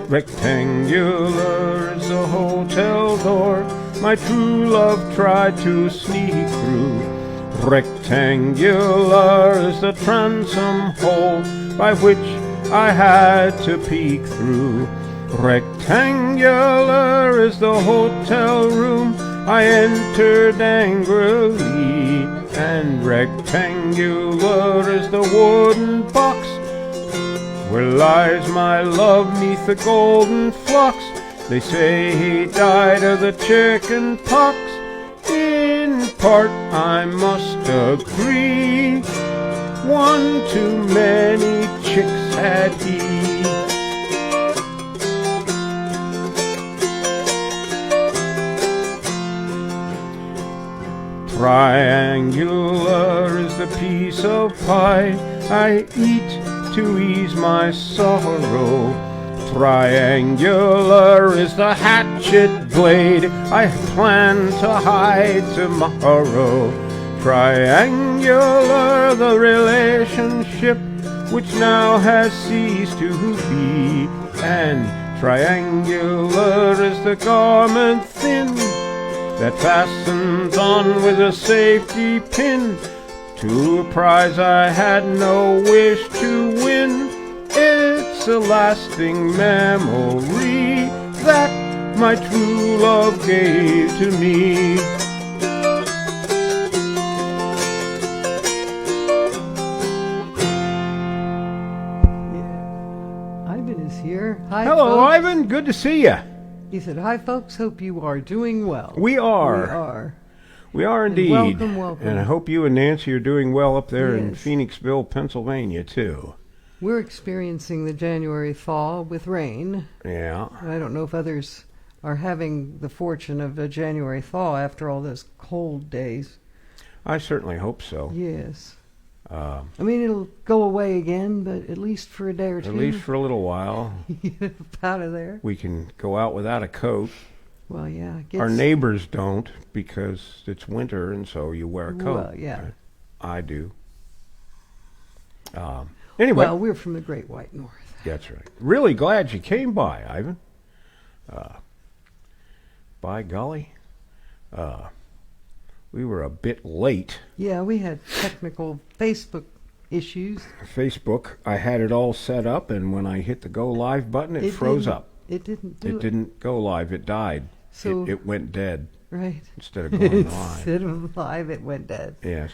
Rectangular is the hotel door my true love tried to sneak through. Rectangular is the transom hole by which I had to peek through. Rectangular is the hotel room I entered angrily, and rectangular is the wooden box where lies my love neath the golden phlox. They say he died of the chicken pox. In part I must agree, one too many chicks had he. Triangular is the piece of pie I eat to ease my sorrow. Triangular is the hatchet blade I plan to hide tomorrow. Triangular the relationship which now has ceased to be, and triangular is the garment thin that fastens on with a safety pin to a prize I had no wish to win. It's a lasting memory that my true love gave to me. Yeah. Ivan is here. Hi, Hello, folks. Ivan. Good to see you. He said, "Hi, folks. Hope you are doing well." We are. We are. We are indeed. Welcome, welcome. And I hope you and Nancy are doing well up there in Yes. Phoenixville, Pennsylvania, too. We're experiencing the January thaw with rain. Yeah. I don't know if others are having the fortune of a January thaw after all those cold days. I certainly hope so. Yes. I mean, it'll go away again, but at least for a day or two. At least for a little while. Get out of there. We can go out without a coat. Well, yeah. Our neighbors don't because it's winter and so you wear a coat. Well, yeah. I do. Anyway. Well, we're from the Great White North. That's right. Really glad you came by, Ivan. By golly. We were a bit late. Yeah, we had technical Facebook issues. Facebook, I had it all set up, and when I hit the go live button, it froze up. It didn't do it. It didn't go live. It died. So it went dead. Right. Instead of going live. Instead of live, it went dead. Yes.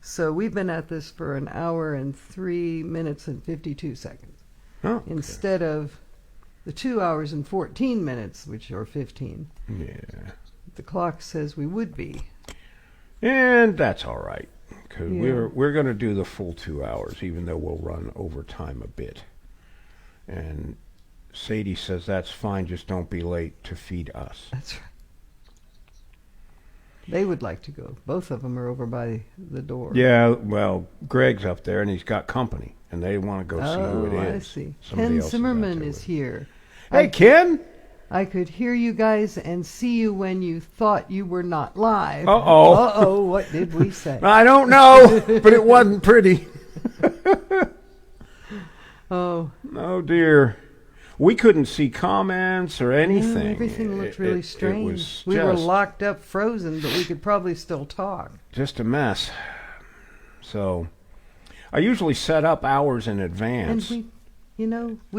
So we've been at this for an hour and 3 minutes and 52 seconds. Oh, okay. Instead of the 2 hours and 14 minutes, which are 15. Yeah. The clock says we would be. And that's all right, because Yeah. we're going to do the full 2 hours, even though we'll run overtime a bit. And Sadie says that's fine, just don't be late to feed us. That's right. They would like to go. Both of them are over by the door. Yeah, well, Greg's up there, and he's got company, and they want to go see who it is. I see. Somebody Ken else out Zimmerman there is with- here. Hey, Ken! I could hear you guys and see you when you thought you were not live. Uh-oh. Uh-oh, what did we say? I don't know, but it wasn't pretty. Oh. Oh, dear. We couldn't see comments or anything. Yeah, everything looked really It strange. was We were just- locked up, frozen, but we could probably still talk. Just a mess. So, I usually set up hours in And advance. we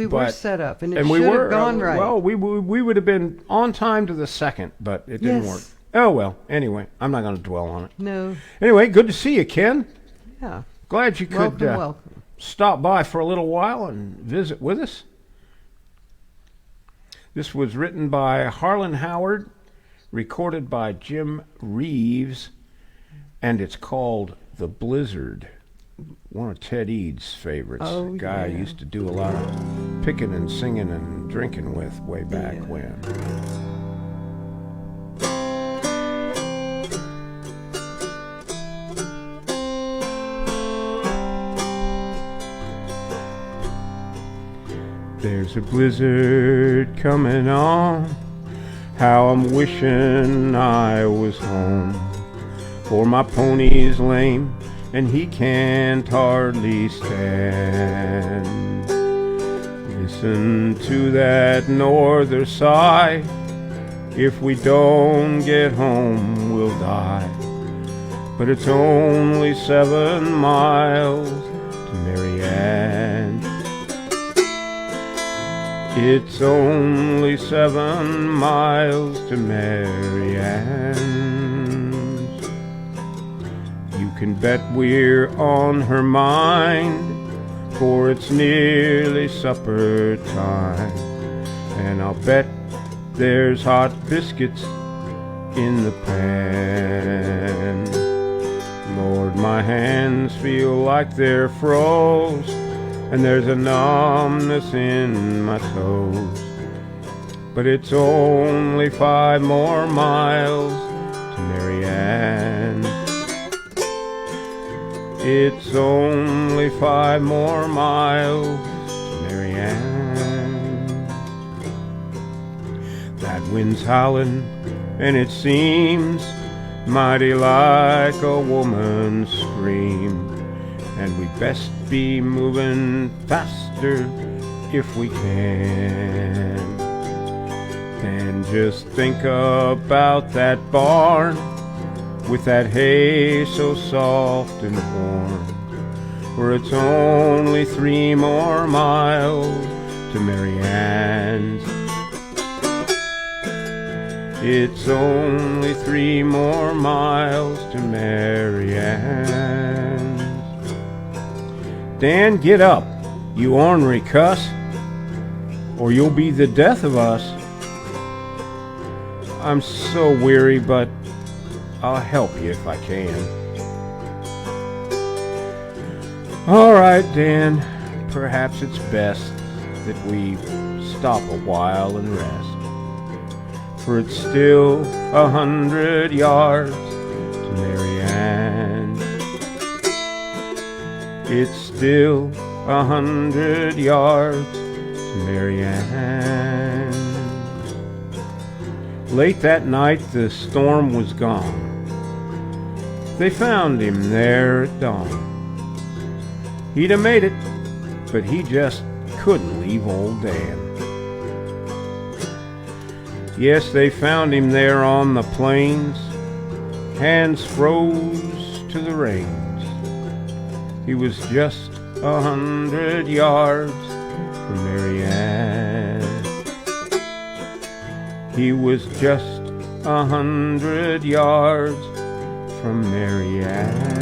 were But- set up, and it and should we were have gone right. Well, we would have been on time to the second, but it didn't Yes, work. Oh, well, anyway, I'm not going to dwell on it. No. Anyway, good to see you, Ken. Yeah. Glad you could Welcome. stop by for a little while and visit with us. This was written by Harlan Howard, recorded by Jim Reeves, and it's called The Blizzard. One of Ted Eads' favorites. Oh, Guy I yeah. used to do a lot of picking and singing and drinking with way back Yeah. when. There's a blizzard coming on, how I'm wishing I was home. For my pony's lame and he can't hardly stand. Listen to that norther sigh, if we don't get home we'll die. But it's only 7 miles to Marianne. It's only 7 miles to Marianne's. You can bet we're on her mind, for it's nearly supper time. And I'll bet there's hot biscuits in the pan. Lord, my hands feel like they're froze, and there's a numbness in my toes. But it's only 5 more miles to Marianne. It's only 5 more miles to Marianne. That wind's howling, and it seems mighty like a woman's scream. And we'd best be moving faster if we can. And just think about that barn with that hay so soft and warm, where it's only 3 more miles to Marianne's. It's only 3 more miles to Marianne's. Dan, get up, you ornery cuss, or you'll be the death of us. I'm so weary, but I'll help you if I can. All right, Dan, perhaps it's best that we stop a while and rest. For it's still 100 yards to Marianne. It's still 100 yards to Marianne. Late that night the storm was gone. They found him there at dawn. He'd have made it, but he just couldn't leave old Dan. Yes, they found him there on the plains, hands froze to the reins. He was just 100 yards from Marianne. He was just 100 yards from Marianne.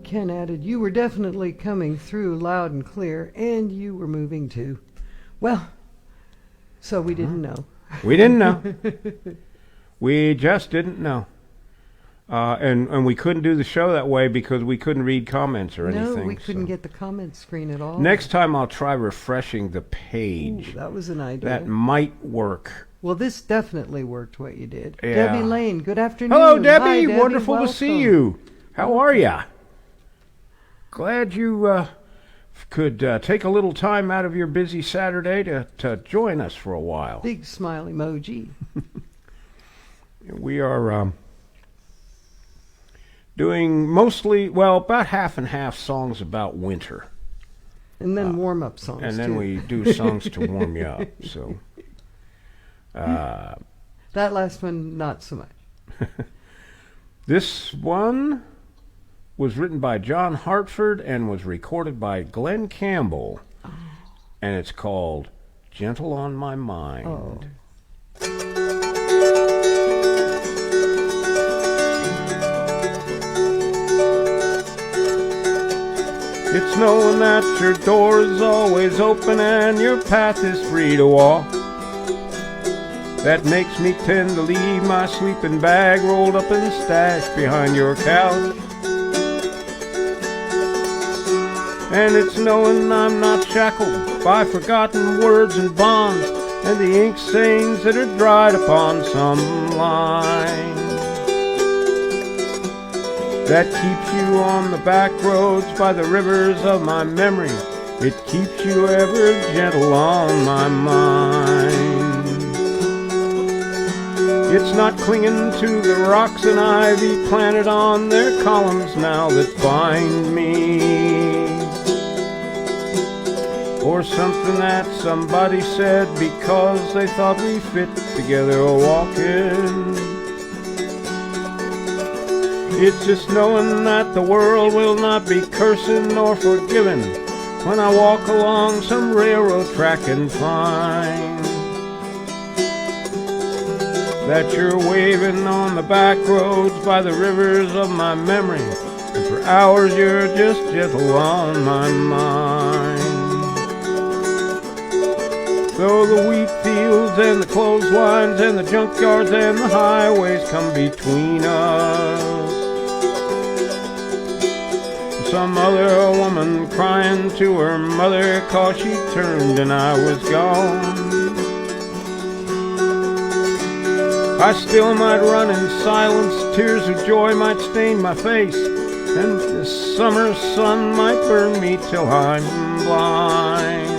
Ken added, "You were definitely coming through loud and clear, and you were moving too." Well, so we didn't know. We didn't know. We just didn't know. And we couldn't do the show that way because we couldn't read comments or anything. No, we couldn't get the comment screen at all. Next time I'll try refreshing the page. Ooh, that was an idea. That might work. Well, this definitely worked what you did. Yeah. Debbie Lane, good afternoon. Hello, Debbie. Hi, Debbie. Wonderful to see you. How are ya? Glad you could take a little time out of your busy Saturday to join us for a while. Big smile emoji. We are doing mostly, well, about half and half songs about winter. And then warm-up songs, and then too. we do songs to warm you up. So that last one, not so much. this one was written by John Hartford and was recorded by Glenn Campbell. And it's called gentle on my mind. Oh. It's knowing that your door is always open and your path is free to walk that makes me tend to leave my sleeping bag rolled up and stashed behind your couch. And it's knowing I'm not shackled by forgotten words and bonds and the ink stains that are dried upon some line that keeps you on the back roads by the rivers of my memory. It keeps you ever gentle on my mind. It's not clinging to the rocks and ivy planted on their columns now that bind me, or something that somebody said because they thought we fit together walking. It's just knowing that the world will not be cursing nor forgiving when I walk along some railroad track and find that you're waving on the back roads by the rivers of my memory, and for hours you're just gentle on my mind. Though the wheat fields and the clotheslines and the junkyards and the highways come between us, some other woman crying to her mother 'cause she turned and I was gone, I still might run in silence, tears of joy might stain my face, and the summer sun might burn me till I'm blind,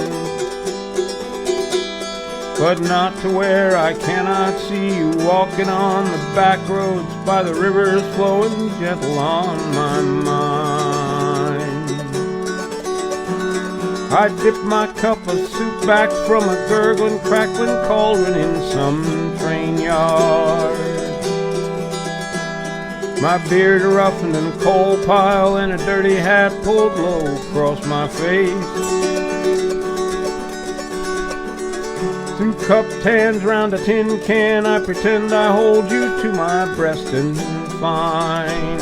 but not to where I cannot see you walking on the back roads by the rivers flowing gentle on my mind. I dip my cup of soup back from a gurgling, crackling cauldron in some train yard, my beard roughened in a coal pile and a dirty hat pulled low across my face. Through cupped hands round a tin can I pretend I hold you to my breast and find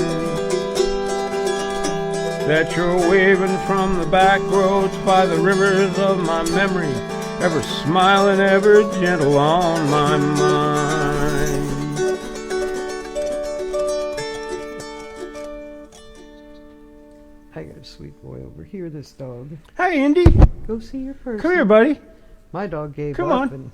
that you're waving from the back roads by the rivers of my memory, ever smiling, ever gentle on my mind. I got a sweet boy over here, this dog. Hey, Indy. Go see your person. Come here, buddy. My dog gave Come up. on. And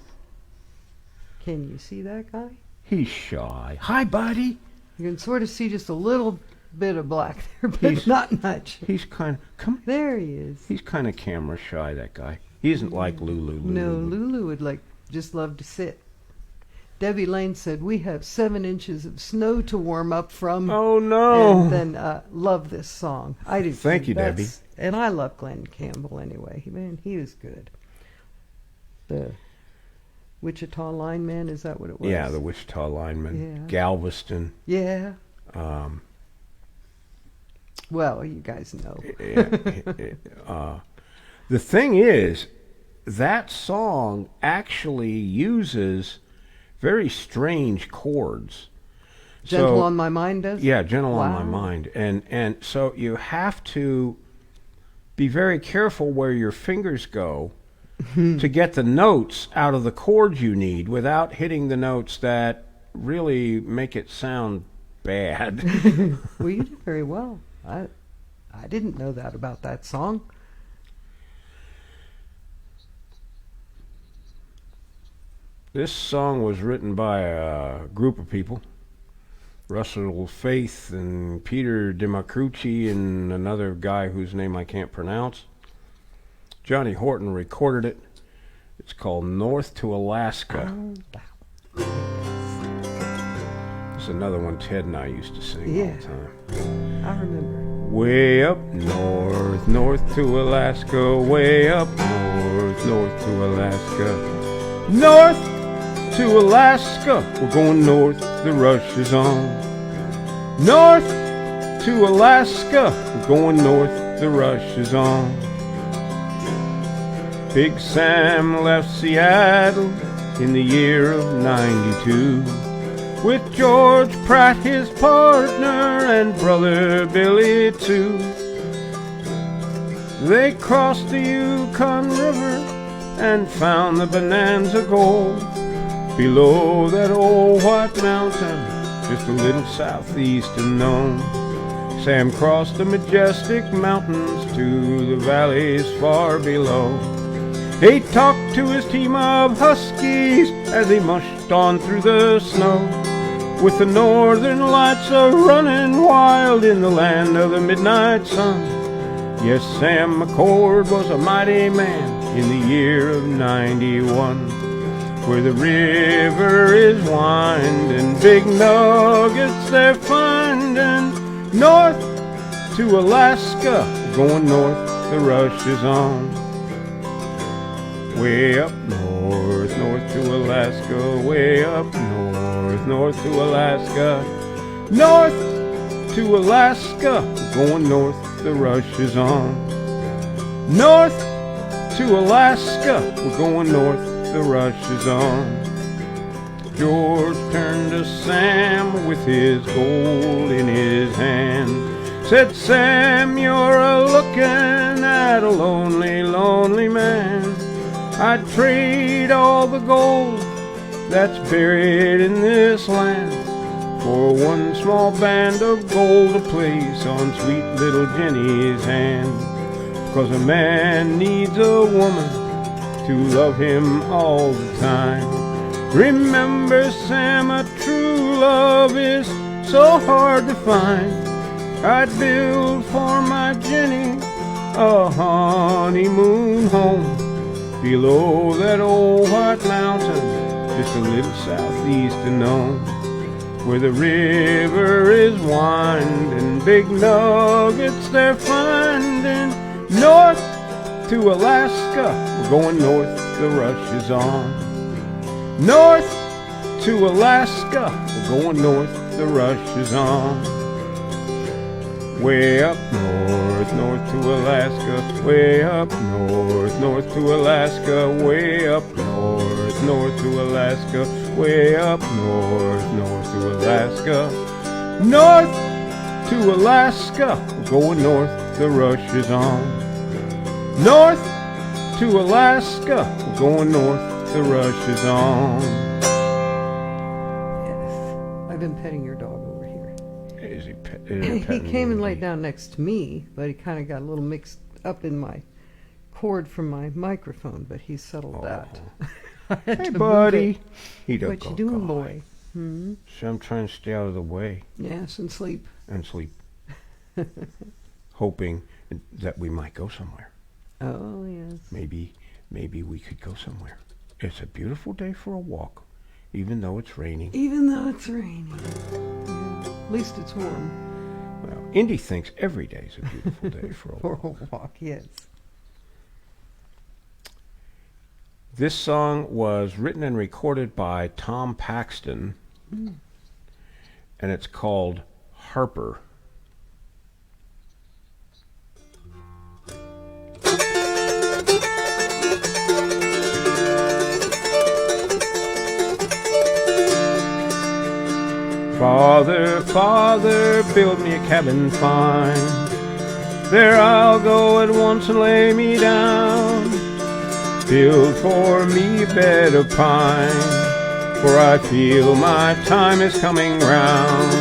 can you see that guy? He's shy. Hi, buddy. You can sort of see just a little bit of black there, but not much. He's kind of, come. There he is. He's kind of camera shy, that guy. He isn't like Lulu. No, Lulu would just love to sit. Debbie Lane said, we have 7 inches of snow to warm up from. Oh, no. And then love this song. I do. Thank you, Debbie. And I love Glenn Campbell anyway. Man, he was good. The Wichita lineman, is that what it was? Yeah, the Wichita lineman. Yeah. Galveston. Yeah. Well, you guys know. The thing is, that song actually uses very strange chords. Gentle on My Mind does? Yeah, Gentle on My Mind. And so you have to be very careful where your fingers go to get the notes out of the chords you need without hitting the notes that really make it sound bad. Well, you did very well. I didn't know that about that song. This song was written by a group of people. Russell Faith and Peter DeMacrucci and another guy whose name I can't pronounce. Johnny Horton recorded it. It's called North to Alaska. It's another one Ted and I used to sing all the time. I remember. Way up north, north to Alaska. Way up north, north to Alaska. North to Alaska. We're going north, the rush is on. North to Alaska. We're going north, the rush is on. Big Sam left Seattle in the year of 92 with George Pratt, his partner, and brother Billy too. They crossed the Yukon River and found the Bonanza Gold below that old white mountain, just a little southeast of Nome. Sam crossed the majestic mountains to the valleys far below. He talked to his team of huskies as he mushed on through the snow, with the northern lights a-running wild in the land of the midnight sun. Yes, Sam McCord was a mighty man in the year of 91, where the river is winding, big nuggets they're finding. North to Alaska, going north, the rush is on. Way up north, north to Alaska, way up north, north to Alaska. North to Alaska, going north, the rush is on. North to Alaska, we're going north, the rush is on. George turned to Sam with his gold in his hand. Said, Sam, you're a-looking at a lonely, lonely man. I'd trade all the gold that's buried in this land for one small band of gold to place on sweet little Jenny's hand. Because a man needs a woman to love him all the time. Remember, Sam, a true love is so hard to find. I'd build for my Jenny a honeymoon home below that old white mountain, just a little southeast of Nome, where the river is winding, big nuggets they're finding. North to Alaska, we're going north, the rush is on. North to Alaska, we're going north, the rush is on. Way up north, north to Alaska, way up north, north to Alaska, way up north, north to Alaska, way up north, north to Alaska. North to Alaska, we're going north, the rush is on. North to Alaska, we're going north, the rush is on. Yes, I've been petting your dog over here. Is he He came and laid down next to me, but he kind of got a little mixed up in my cord from my microphone, but he settled that. Hey, buddy. He don't What go you doing, God. boy? Hmm? So I'm trying to stay out of the way Yes, and sleep. and sleep, hoping that we might go somewhere. Oh, yes. Maybe we could go somewhere. It's a beautiful day for a walk, even though it's raining. Even though it's raining. Yeah, at least it's warm. Well, Indy thinks every day is a beautiful day for a For walk. a walk, yes. This song was written and recorded by Tom Paxton, and it's called Harper. Father, Father, build me a cabin fine. There I'll go at once and lay me down. Build for me a bed of pine, for I feel my time is coming round.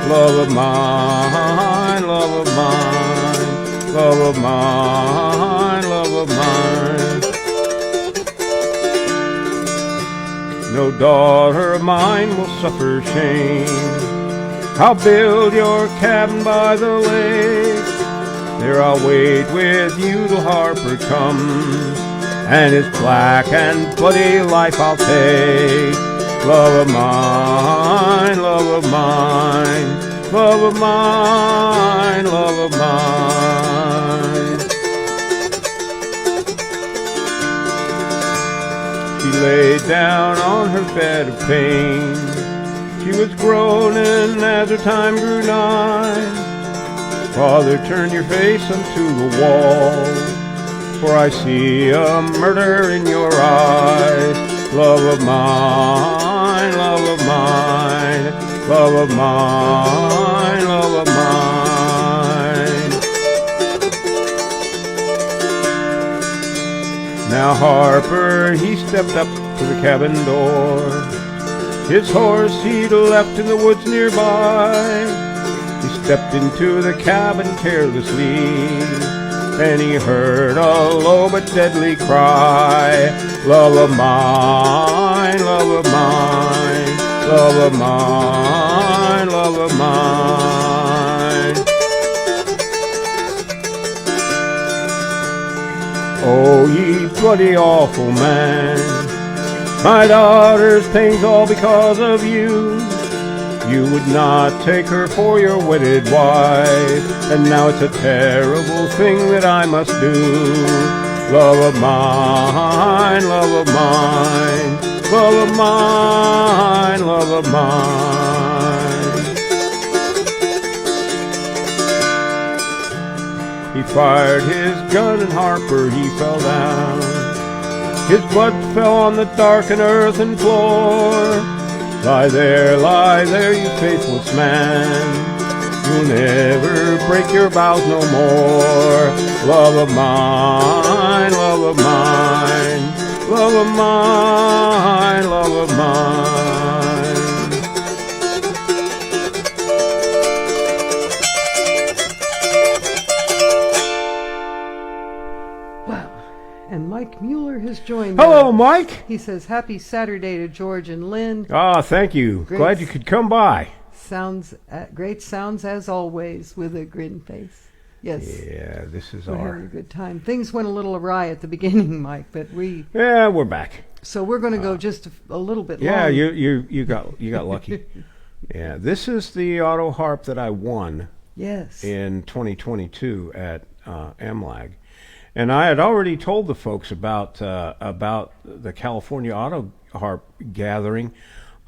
Love of mine, love of mine, love of mine, love of mine. No daughter of mine will suffer shame. I'll build your cabin by the lake. There I'll wait with you till Harper comes, and his black and bloody life I'll take. Love of mine, love of mine, love of mine, love of mine. She laid down on her bed of pain. She was groaning as her time grew nigh. Father, turn your face unto the wall. for I see a murder in your eyes. Love of mine, love of mine, love of mine, love of mine. Now Harper, he stepped up to the cabin door. His horse he'd left in the woods nearby. He stepped into the cabin carelessly, and he heard a low but deadly cry. Love of mine, love of mine, love of mine, love of mine. Oh, ye bloody awful man, my daughter's pain's all because of you. You would not take her for your wedded wife, and now it's a terrible thing that I must do. Love of mine, love of mine, love of mine, love of mine. He fired his gun and Harper, he fell down. His blood fell on the darkened earthen floor. Lie there, you faithless man. You'll never break your vows no more. Love of mine, love of mine, love of mine, love of mine. Wow. And Mike Mueller has joined Hello, us. Mike. He says, happy Saturday to George and Lynn. Ah, thank you. Great. Glad you could come by. Great sounds as always, with a grin face. Yes. Yeah, this is We're having a good time. Things went a little awry at the beginning, Mike, but Yeah, we're back. so we're going to go just a little bit Yeah, long. you got lucky. Yeah, this is the Autoharp that I won Yes. in 2022 at MLAG. And I had already told the folks about the California Autoharp gathering,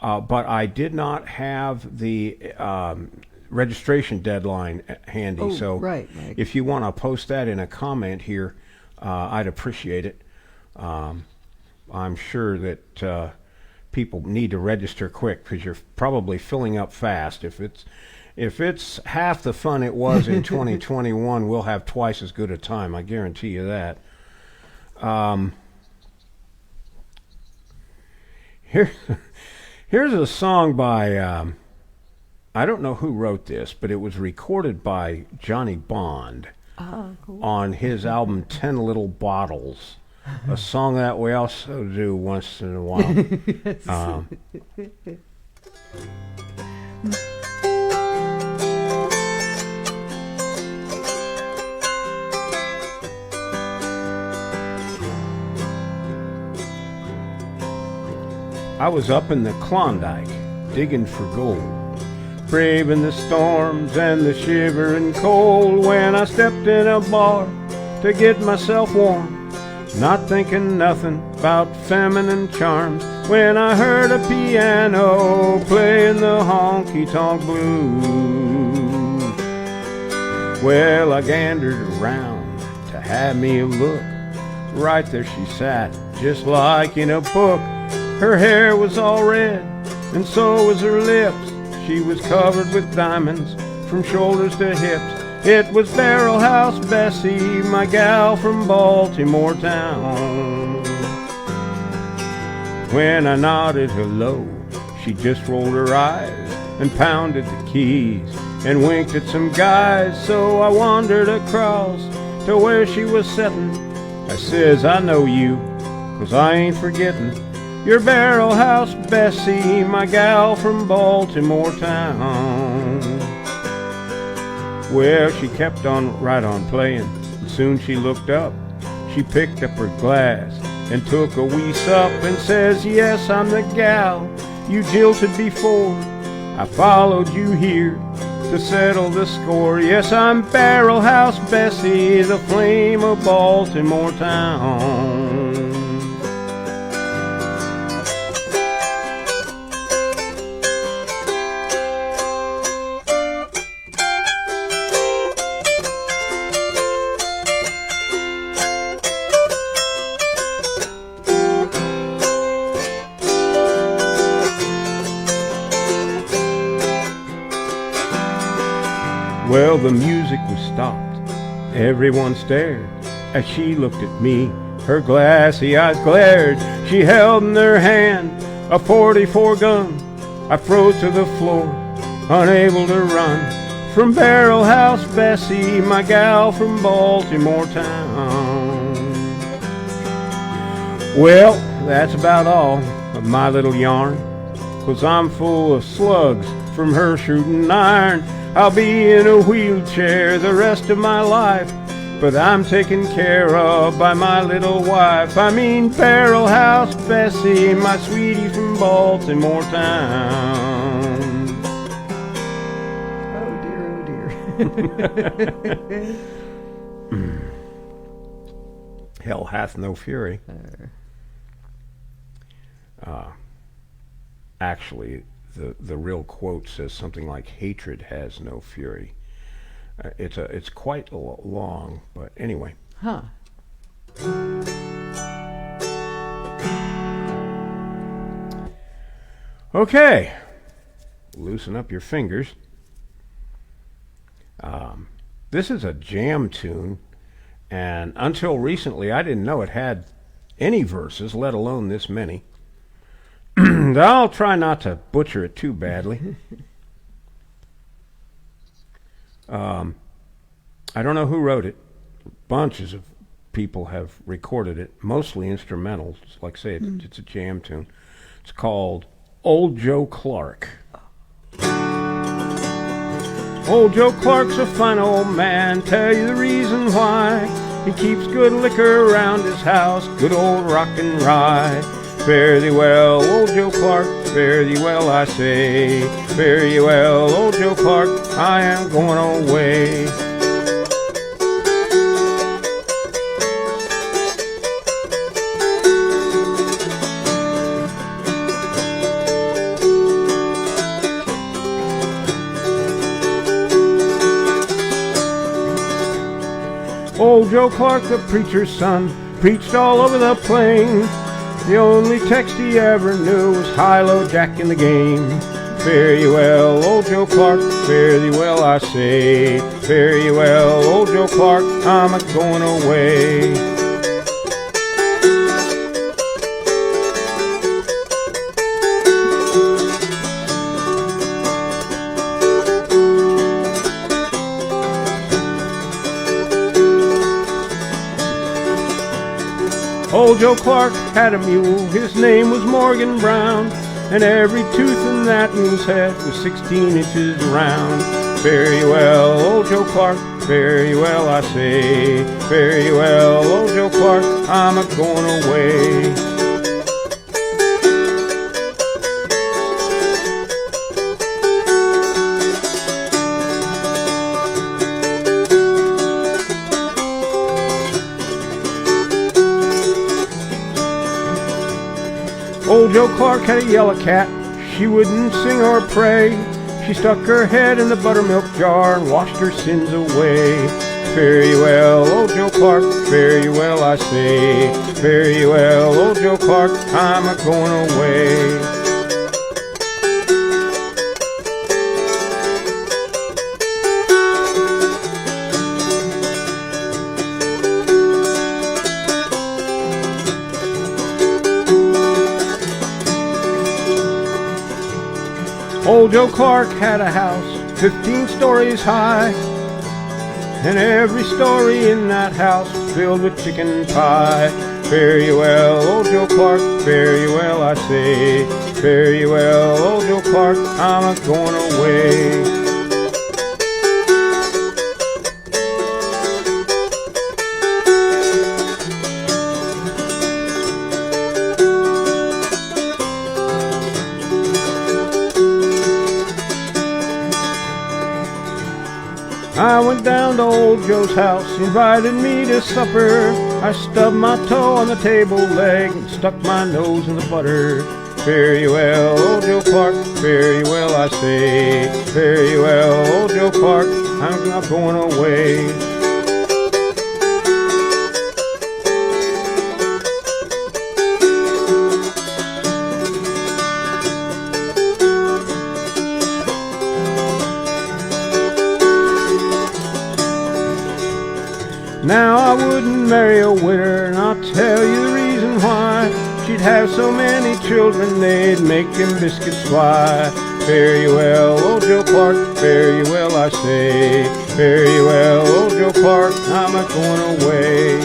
but I did not have the registration deadline handy. Oh, so right. if you want to post that in a comment here, I'd appreciate it. I'm sure that people need to register quick because you're probably filling up fast. If it's half the fun it was in 2021, we'll have twice as good a time. I guarantee you that. Here's a song by, I don't know who wrote this, but it was recorded by Johnny Bond Cool. on his album 10 Little Bottles, a song that we also do once in a while. Yes. I was up in the Klondike, digging for gold, braving the storms and the shivering cold, when I stepped in a bar to get myself warm, not thinking nothing about feminine charms, when I heard a piano playing the honky-tonk blues. Well, I gandered around to have me a look. Right there she sat, just like in a book. Her hair was all red, and so was her lips. She was covered with diamonds from shoulders to hips. It was Barrel House Bessie, my gal from Baltimore town. When I nodded hello, she just rolled her eyes and pounded the keys and winked at some guys. So I wandered across to where she was sitting. I says, I know you, 'cause I ain't forgetting. You're Barrel House Bessie, my gal from Baltimore town. Well, she kept on right on playing, and soon she looked up. She picked up her glass and took a wee sup and says, yes, I'm the gal you jilted before. I followed you here to settle the score. Yes, I'm Barrel House Bessie, the flame of Baltimore town. Well, the music was stopped. Everyone stared as she looked at me. Her glassy eyes glared. She held in her hand a .44 gun. I froze to the floor, unable to run from Barrel House Bessie, my gal from Baltimore town. Well, that's about all of my little yarn, 'cause I'm full of slugs from her shooting iron. I'll be in a wheelchair the rest of my life, but I'm taken care of by my little wife. I mean Barrel House Bessie, my sweetie from Baltimore town. Oh dear. Hell hath no fury. Actually, the real quote says something like, hatred has no fury. It's quite long, but anyway. Huh. Okay, loosen up your fingers. This is a jam tune, and until recently I didn't know it had any verses, let alone this many. I'll try not to butcher it too badly. I don't know who wrote it. Bunches of people have recorded it, mostly instrumentals. Like I say, it's a jam tune. It's called Old Joe Clark. Old Joe Clark's a fine old man, tell you the reason why. He keeps good liquor around his house, good old rock and rye. Fare thee well, old Joe Clark, fare thee well, I say. Fare thee well, old Joe Clark, I am going away. Old Joe Clark, the preacher's son, preached all over the plain. The only text he ever knew was high-low Jack in the game. Fare ye well, old Joe Clark, fare thee well, I say. Fare ye well, old Joe Clark, I'm a-going away. Old Joe Clark had a mule, his name was Morgan Brown, and every tooth in that mule's head was 16 inches round. Fare ye well, old Joe Clark, fare ye well, I say. Fare ye well, old Joe Clark, I'm a-going away. Old Joe Clark had a yellow cat, she wouldn't sing or pray. She stuck her head in the buttermilk jar and washed her sins away. Fare ye well, old Joe Clark, fare ye well, I say. Fare ye well, old Joe Clark, I'm a-going away. Old Joe Clark had a house 15 stories high, and every story in that house filled with chicken pie. Fare ye well, old Joe Clark, fare ye well, I say. Fare ye well, old Joe Clark, I'm a-going away. I went down to old Joe's house, he invited me to supper. I stubbed my toe on the table leg and stuck my nose in the butter. Fare ye well, old Joe Clark, fare ye well, I say. Fare ye well, old Joe Clark, I'm not going away. didn't marry a widder, and I'll tell you the reason why. She'd have so many children, they'd make him biscuits fly. Fare you well, old Joe Clark, fare you well, I say. Fare you well, old Joe Clark, I'm a-going away.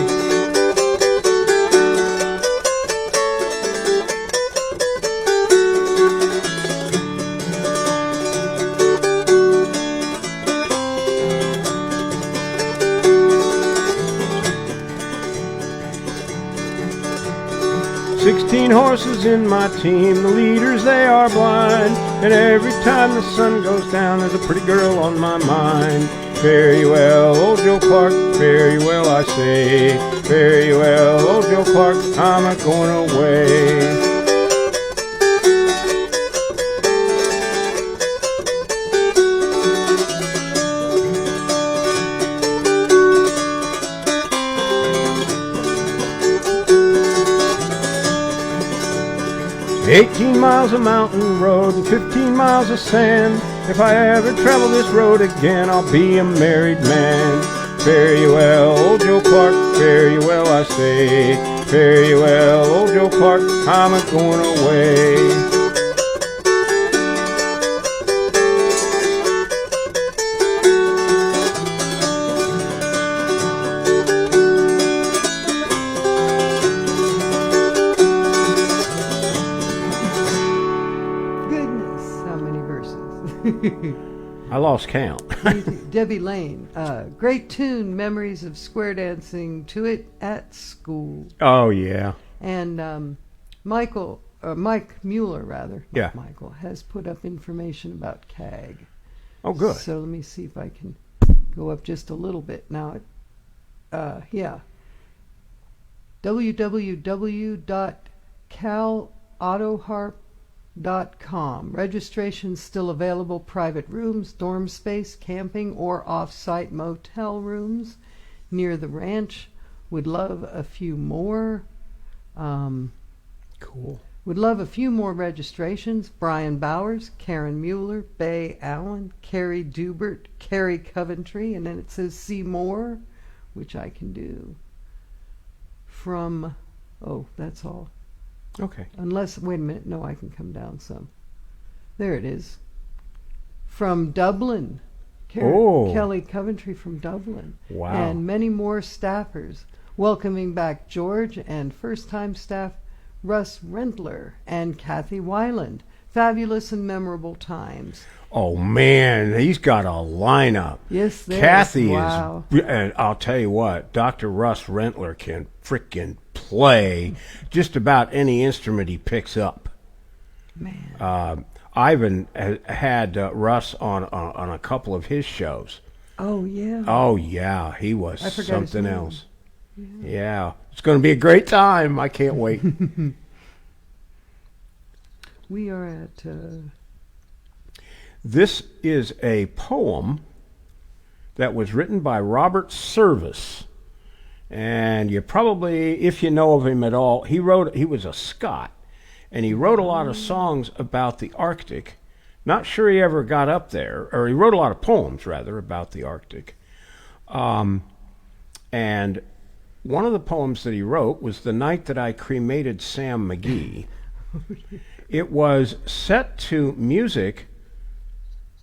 16 horses in my team, the leaders they are blind, and every time the sun goes down there's a pretty girl on my mind. Fare you well, old Joe Clark, fare you well, I say. Fare you well, old Joe Clark, I'm a-going away. "18 miles of mountain road and 15 miles of sand. If I ever travel this road again, I'll be a married man. Fare you well, old Joe Clark, fare you well, I say. Fare you well, old Joe Clark, I'm a-going away." I lost count. Debbie Lane, great tune, memories of square dancing to it at school. Oh, yeah. And Mike Mueller, rather, yeah. Michael, has put up information about CAG. Oh, good. So let me see if I can go up just a little bit now. Yeah. www.calautoharp.com. Registration still available. Private rooms, dorm space, camping, or off-site motel rooms near the ranch. Would love a few more. Cool. Would love a few more registrations. Brian Bowers, Karen Mueller, Bay Allen, Carrie Dubert, Carrie Coventry, and then it says see more, which I can do from, oh, that's all. Okay. Unless, wait a minute, no, I can come down some. There it is. From Dublin. Kelly Coventry from Dublin. Wow. And many more staffers. Welcoming back George and first-time staff Russ Rentler and Kathy Weiland. Fabulous and memorable times. Oh, man, he's got a lineup. Yes, there Kathy wow. is, and I'll tell you what, Dr. Russ Rentler can frickin' play just about any instrument he picks up. Man. Ivan had Russ on a couple of his shows. Oh, yeah. Oh, yeah, he was I forgot something his name. else. Yeah, it's going to be a great time. I can't wait. We are at... This is a poem that was written by Robert Service. And you probably, if you know of him at all, he was a Scot. And he wrote a lot of songs about the Arctic. Not sure he ever got up there, or he wrote a lot of poems, rather, about the Arctic. And one of the poems that he wrote was The Night That I Cremated Sam McGee. It was set to music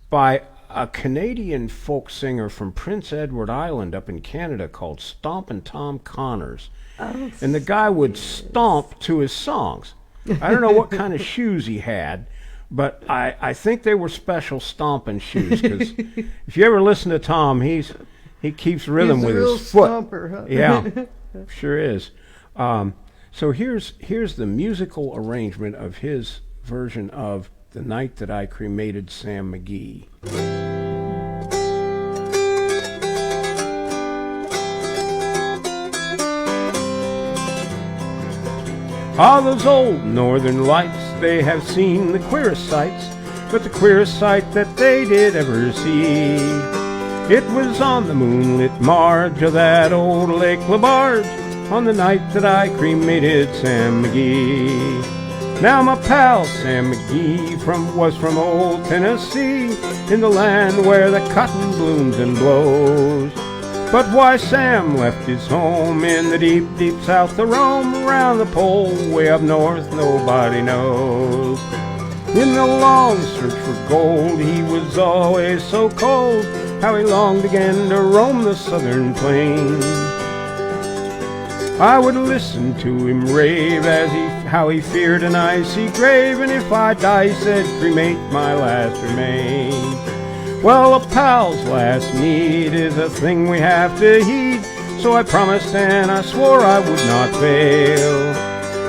by a Canadian folk singer from Prince Edward Island up in Canada called Stompin' Tom Connors. Oh, and the guy would stomp to his songs. I don't know what kind of shoes he had, but I think they were special stomping shoes, because if you ever listen to Tom, he keeps rhythm with his foot. Stomper, huh? Yeah, sure is. So here's the musical arrangement of his version of The Night That I Cremated Sam McGee. All those old northern lights, they have seen the queerest sights, but the queerest sight that they did ever see, it was on the moonlit marge of that old Lake Labarge, on the night that I cremated Sam McGee. Now my pal Sam McGee was from old Tennessee, in the land where the cotton blooms and blows. But why Sam left his home in the deep, deep south to roam around the pole way up north, nobody knows. In the long search for gold, he was always so cold, how he longed again to roam the southern plains. I would listen to him rave as how he feared an icy grave, and if I die, he said, cremate my last remains. Well, a pal's last need is a thing we have to heed, so I promised and I swore I would not fail.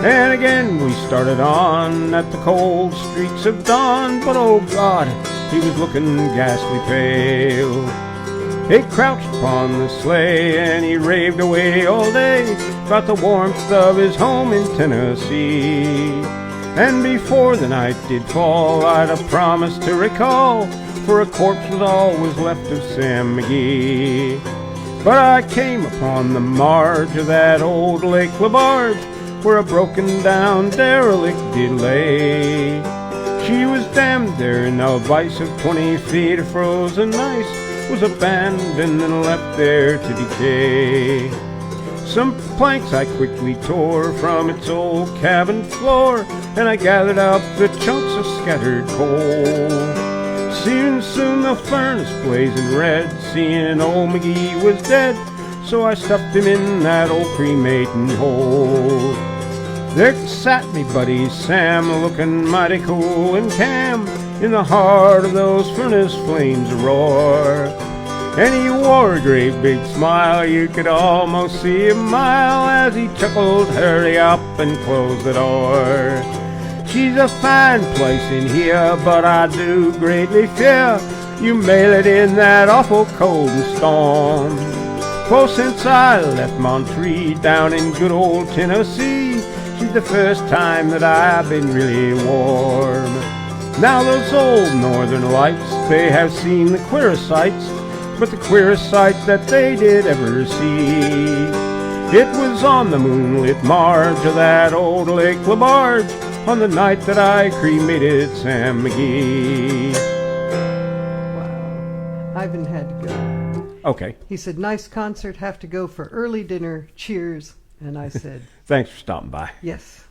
And again we started on at the cold streaks of dawn, but oh God, he was looking ghastly pale. He crouched upon the sleigh and he raved away all day about the warmth of his home in Tennessee. And before the night did fall, I'd have promised to recall, for a corpse was all was left of Sam McGee. But I came upon the marge of that old Lake Labarge, where a broken down derelict did lay. She was damned there in a vise of 20 feet of frozen ice, was abandoned and left there to decay. Some planks I quickly tore from its old cabin floor, and I gathered up the chunks of scattered coal. Soon the furnace blazing red, seeing old McGee was dead, so I stuffed him in that old cremating hole. There sat me buddy Sam, looking mighty cool and calm, in the heart of those furnace flames roar. And he wore a great big smile, you could almost see a mile, as he chuckled, hurry up and close the door. She's a fine place in here, but I do greatly fear you mail it in that awful cold and storm. For since I left Monterey down in good old Tennessee, she's the first time that I've been really warm. Now those old northern lights, they have seen the queerest sights, but the queerest sight that they did ever see, it was on the moonlit marge of that old Lake Labarge, on the night that I cremated Sam McGee. Wow. Ivan had to go. Okay. He said, nice concert, have to go for early dinner, cheers. And I said, thanks for stopping by. yes.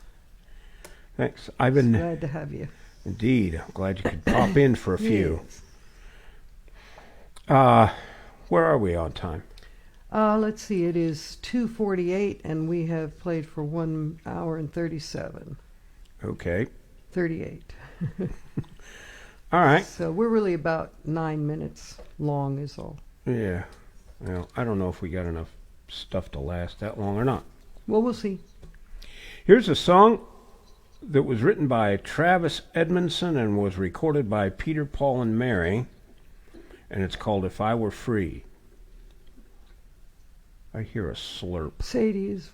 Thanks. Ivan. Glad to have you. Indeed. I'm glad you could pop in for a few. Yes. Where are we on time? Let's see, it is 2:48 and we have played for 1 hour and 37. Okay. 38. All right. So we're really about 9 minutes long is all. Yeah. Well, I don't know if we got enough stuff to last that long or not. Well, we'll see. Here's a song that was written by Travis Edmondson and was recorded by Peter, Paul, and Mary, and it's called If I Were Free. I hear a slurp. Sadie is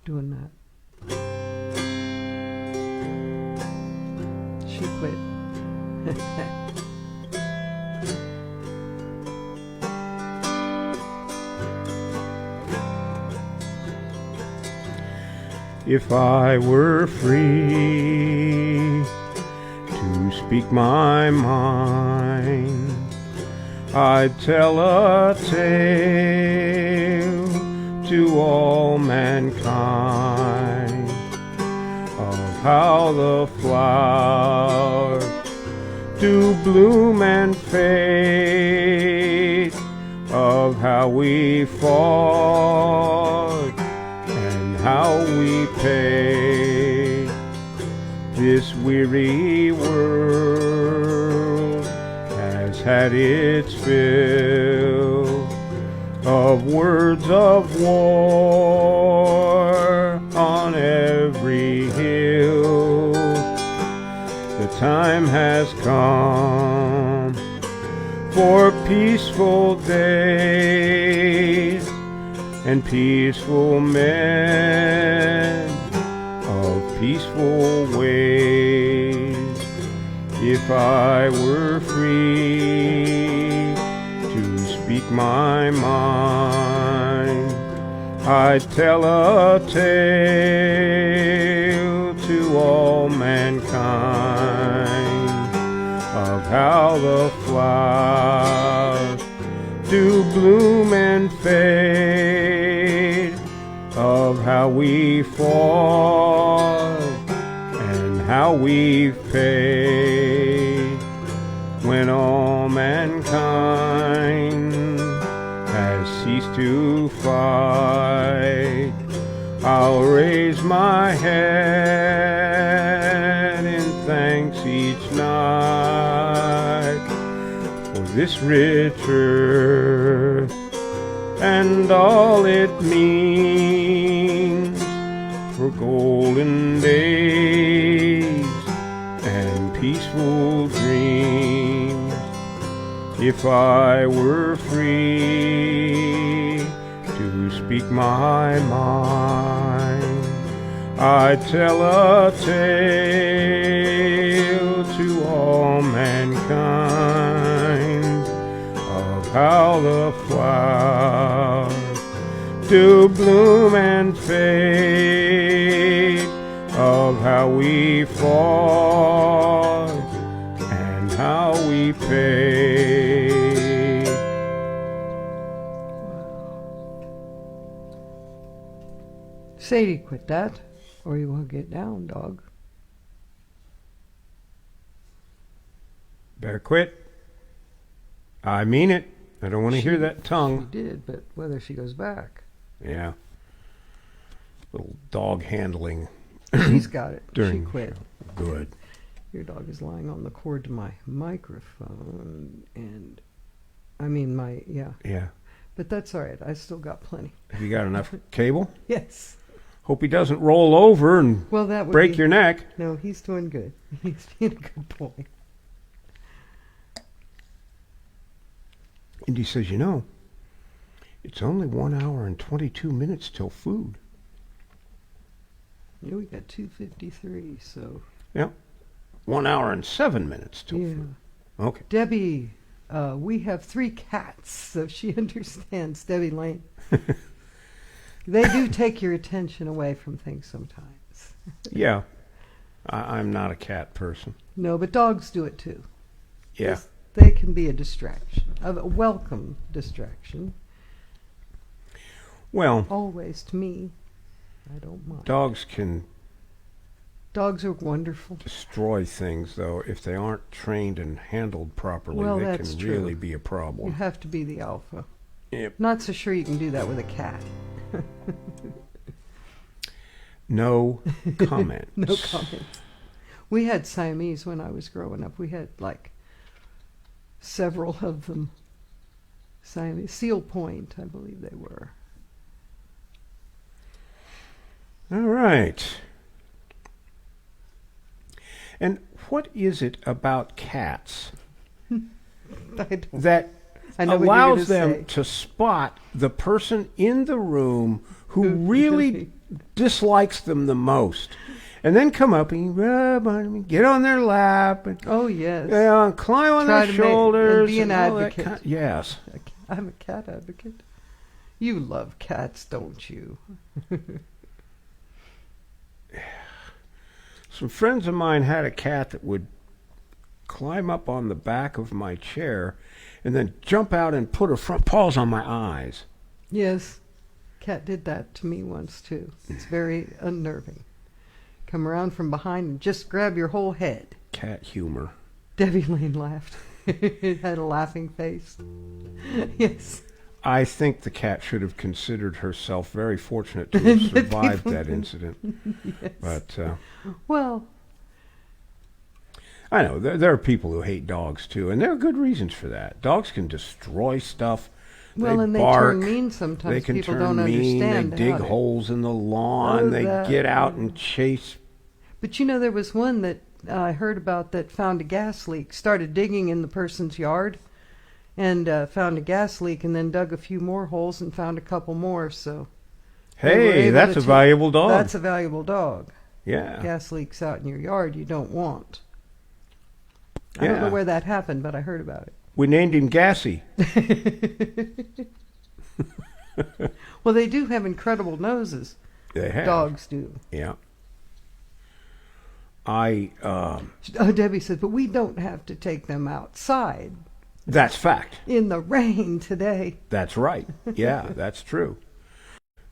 doing that. She quit. If I were free to speak my mind, I'd tell a tale to all mankind of how the flowers do bloom and fade, of how we fought and how we paid. This weary world has had its fill of words of war on every hill. The time has come for peaceful days and peaceful men of peaceful ways. If I were free to speak my mind, I'd tell a tale to all mankind of how the flowers do bloom and fade, of how we fought and how we've paid, when all mankind has ceased to fight. I'll raise my head in thanks each night for this rich earth and all it means, for golden days and peaceful dreams. If I were free to speak my mind, I'd tell a tale to all mankind of how the flowers do bloom and fade, of how we fought and how we paid. Sadie, quit that, or you will get down, dog. Better quit. I mean it. I don't want to hear that She tongue. did, but whether she goes back. Yeah. Little dog handling. She's got it. During She quit. Good. Your dog is lying on the cord to my microphone, and I mean Yeah. But that's all right. I still got plenty. Have you got enough cable? Yes. Hope he doesn't roll over and Well, that would break be, your neck. No, he's doing good. He's being a good boy. Indy says, you know, it's only 1 hour and 22 minutes till food. Yeah, we got 2:53, so 1 hour and 7 minutes till yeah. food. Okay. Debbie, we have 3 cats, so she understands. Debbie Lane. They do take your attention away from things sometimes. Yeah. I'm not a cat person. No, but dogs do it too. Yeah. Yes, they can be a distraction, a welcome distraction. Well, Always to me. I don't mind. dogs can Dogs are wonderful. destroy things, though. If they aren't trained and handled properly, Well, they that's can true. really be a You problem. have to be the alpha. Yep. Not so sure you can do that with a cat. No comment. No comments. We had Siamese when I was growing up. We had like several of them. Siamese. Seal Point, I believe they were. All right. And what is it about cats I don't. that I know what you're allows gonna them say. to spot the person in the room who really dislikes them the most, and then come up and rub on them, get on their lap, and Oh yes. climb on Try their to make- and shoulders, be an all that advocate. yes. I'm a cat advocate. You love cats, don't you? Some friends of mine had a cat that would climb up on the back of my chair and then jump out and put her front paws on my eyes. Yes. Cat did that to me once too. It's very unnerving. Come around from behind and just grab your whole head. Cat humor. Debbie Lane laughed. It had a laughing face. Yes. I think the cat should have considered herself very fortunate to have survived that incident. Yes. But Well, I know there are people who hate dogs too, and there are good reasons for that. Dogs can destroy stuff. well, and they bark. turn mean They sometimes. can People turn don't mean. understand They dig how to- holes in the lawn. Oh, They that- get out and chase. But you know, there was one that I heard about that found a gas leak, started digging in the person's yard, and found a gas leak, and then dug a few more holes and found a couple more. So they were Hey, able that's to a take- valuable dog. That's a valuable dog. Yeah. Gas leaks out in your yard you don't want. I don't Yeah. know where that happened, but I heard about We named him Gassy. it. Well, they do have incredible noses. They have. Dogs do. Yeah. Oh, Debbie said, but we don't have to take them outside. That's fact. in the rain today. That's right. Yeah, that's true.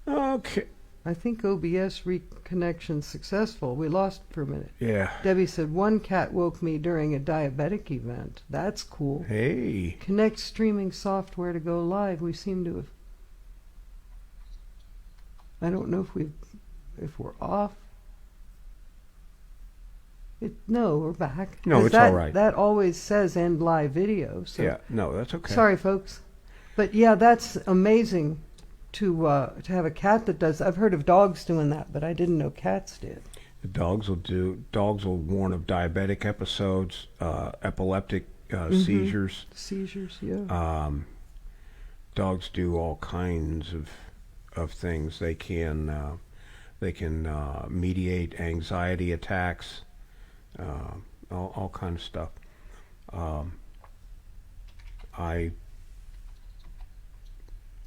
Okay. I think OBS reconnection successful. We lost for a minute. Yeah. Debbie said, one cat woke me during a diabetic event. That's cool. Hey. Connect streaming software to go live. We seem to have... I don't know if we're off. No, we're back. No, 'Cause it's all right. That always says end live video. So Yeah, no, that's okay. sorry, folks. But yeah, that's amazing to have a cat that does. I've heard of dogs doing that, but I didn't know cats did. The dogs will warn of diabetic episodes, epileptic seizures. Seizures, yeah. Dogs do all kinds of things. They can mediate anxiety attacks, all kinds of stuff.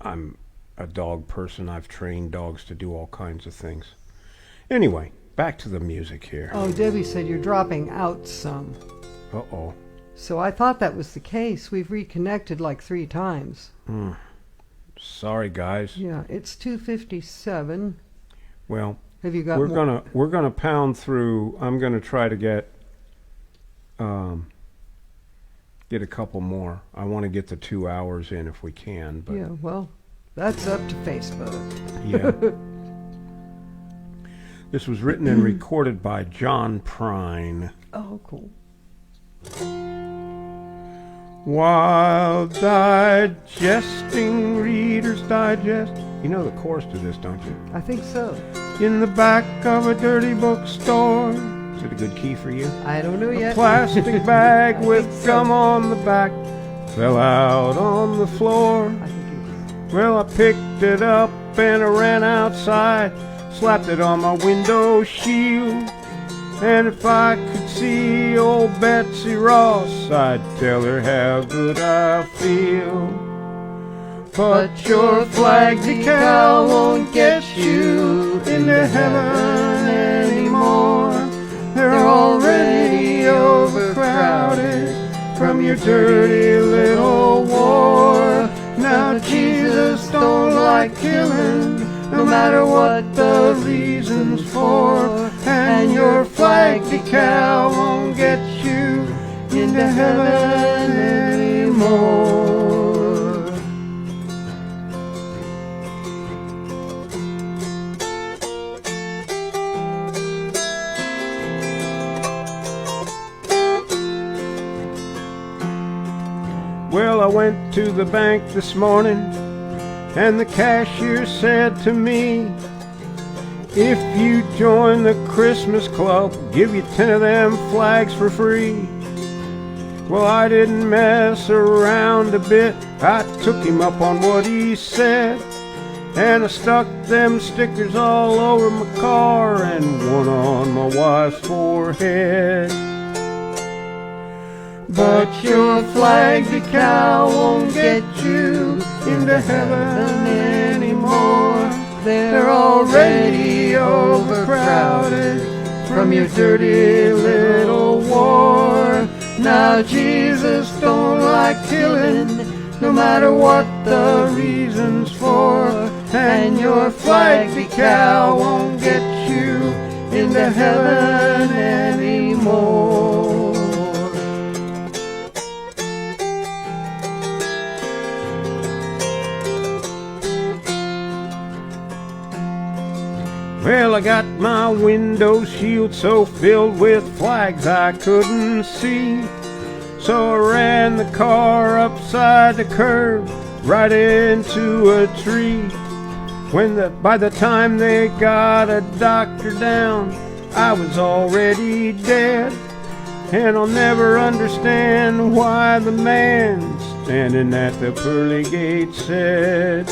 I'm a dog person. I've trained dogs to do all kinds of things. Anyway, back to the music here. Oh, Debbie said you're dropping out some. Uh-oh. So I thought that was the case. We've reconnected like 3 times. Sorry, guys. Yeah, it's 2:57. Well, Have you got we're more? gonna pound through. I'm gonna try to get a couple more. I want to get the 2 hours in if we can. But Yeah, well, that's up to Facebook. yeah. This was written and recorded by John Prine. Oh, cool. While digesting Reader's Digest. You know the chorus to this, don't you? I think so. In the back of a dirty bookstore. Is it a good key for you? I don't know A yet. plastic bag I with think so. gum on the back fell out on the floor. I think it Well, I picked it up and I ran outside, slapped it on my window shield. And if I could see old Betsy Ross, I'd tell her how good I feel. But your flag decal won't get you into heaven anymore. They're already overcrowded from your dirty little war. Now Jesus don't like killing, no matter what the reasons for. And your flag decal won't get you into heaven anymore. Well, I went to the bank this morning, and the cashier said to me, if you join the Christmas club, we'll give you 10 of them flags for free. Well, I didn't mess around a bit. I took him up on what he said, and I stuck them stickers all over my car and one on my wife's forehead. But your flag decal won't get you into heaven anymore. They're already overcrowded from your dirty little war. Now Jesus don't like killing, no matter what the reasons for. And your flag decal won't get you into heaven anymore. Well, I got my window shield so filled with flags I couldn't see. So I ran the car upside the curb, right into a tree. By the time they got a doctor down, I was already dead. And I'll never understand why the man standing at the pearly gate said,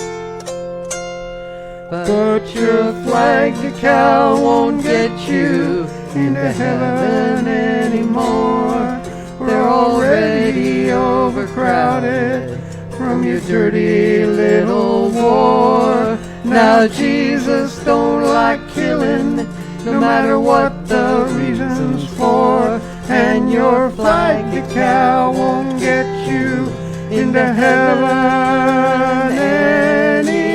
but your flag decal won't get you into heaven anymore. They're already overcrowded from your dirty little war. Now Jesus don't like killing, no matter what the reasons for. And your flag decal won't get you to heaven anymore.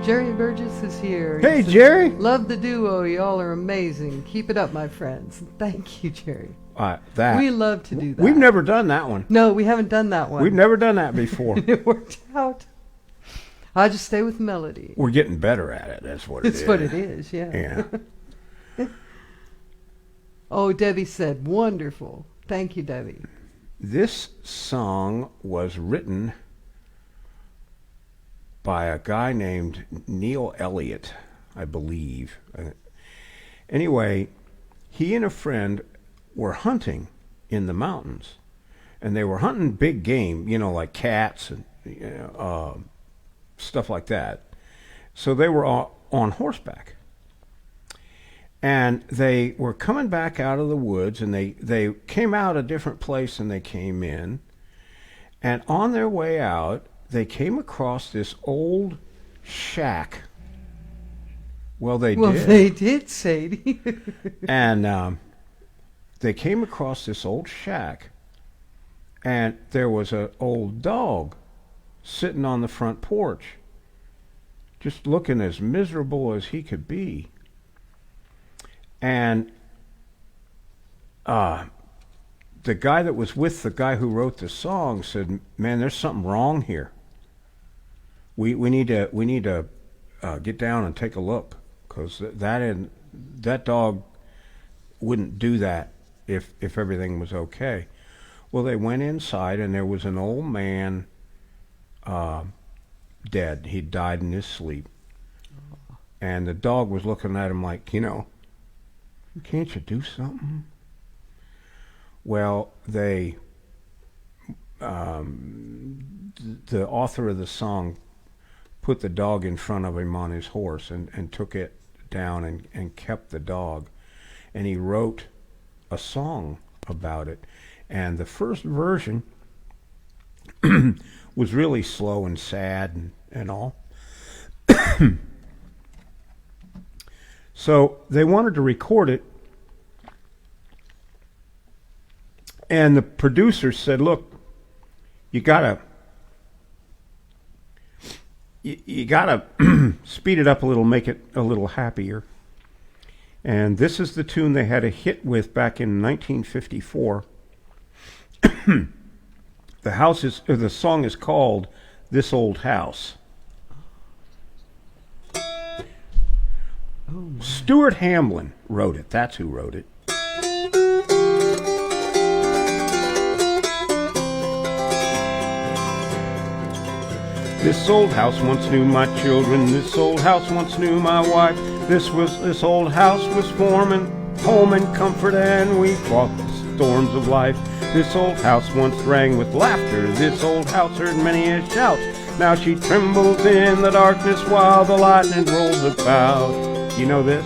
Jerry Burgess is here. Hey, He says, Jerry. love the duo. Y'all are amazing. Keep it up, my friends. Thank you, Jerry. That We love to do that. we've never done that one. No, we haven't done that one. We've never done that before. It worked out. I just stay with melody. We're getting better at it. That's what it is. It's what it is, yeah. Yeah. Oh, Debbie said, wonderful. Thank you, Debbie. This song was written by a guy named Neil Elliott, I believe. Anyway, he and a friend were hunting in the mountains, and they were hunting big game, like cats and stuff like that. So they were on horseback, and they were coming back out of the woods, and they came out a different place than they came in, and on their way out, they came across this old shack. Well, they did, Sadie. And they came across this old shack, and there was an old dog sitting on the front porch, just looking as miserable as he could be. And the guy that was with the guy who wrote the song said, "Man, there's something wrong here. We need to get down and take a look, because that dog wouldn't do that if everything was okay." Well, they went inside, and there was an old man dead. He died in his sleep. And the dog was looking at him like, can't you do something? Well, the author of the song put the dog in front of him on his horse and took it down and kept the dog. And he wrote a song about it. And the first version was really slow and sad and all. So they wanted to record it. And the producer said, "Look, you gotta speed it up a little, make it a little happier." And this is the tune they had a hit with back in 1954. The song is called "This Old House." Stuart Hamlin wrote it. That's who wrote it. This old house once knew my children. This old house once knew my wife. This old house was forming home and comfort, and we fought the storms of life. This old house once rang with laughter. This old house heard many a shout. Now she trembles in the darkness while the lightning rolls about. You know this?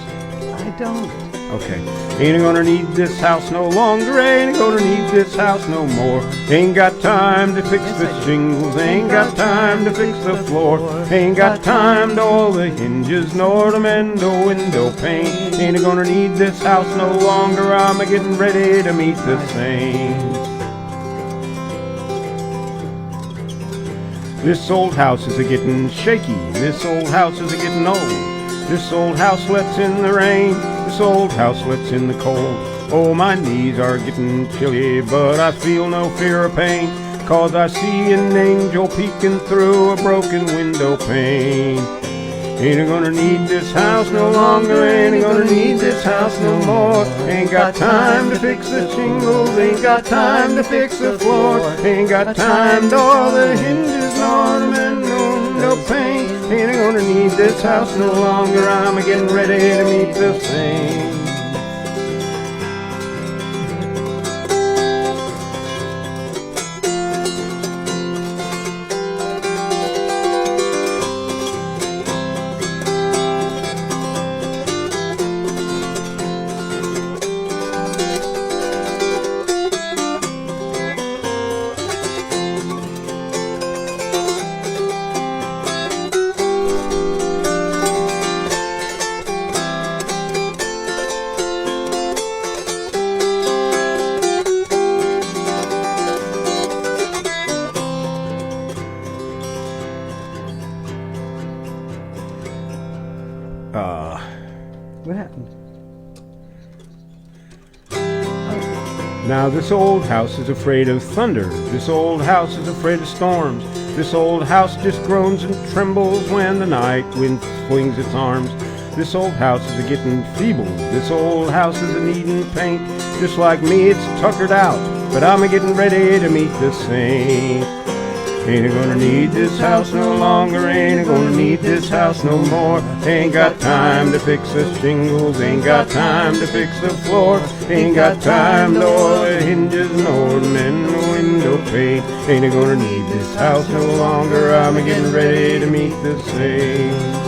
I don't. Okay. Ain't gonna need this house no longer. Ain't gonna need this house no more. Ain't got time to fix the shingles. Ain't got time to fix the floor. Ain't got time to oil the hinges nor to mend the window pane. Ain't gonna need this house no longer. I'm a-getting ready to meet the saints. This old house is a-getting shaky. This old house is a-getting old. This old house lets in the rain. This old house lets in the cold. Oh, my knees are getting chilly, but I feel no fear of pain, 'cause I see an angel peeking through a broken window pane. Ain't gonna need this house no longer. Ain't gonna need this house no more. Ain't got time to fix the shingles. Ain't got time to fix the floor. Ain't got time to oil the hinges nor to mend the window pane. Ain't gonna need this house no longer. I'm a-getting ready to meet the saints. What happened? Now this old house is afraid of thunder. This old house is afraid of storms. This old house just groans and trembles when the night wind swings its arms. This old house is a-getting feeble. This old house is a-needing paint. Just like me, it's tuckered out, but I'm a-getting ready to meet the saint. Ain't a gonna need this house no longer. Ain't a gonna need this house no more. Ain't got time to fix the shingles. Ain't got time to fix the floor. Ain't got time to oil the hinges nor mend the window pane. Ain't a gonna need this house no longer. I'm a-getting ready to meet the saint.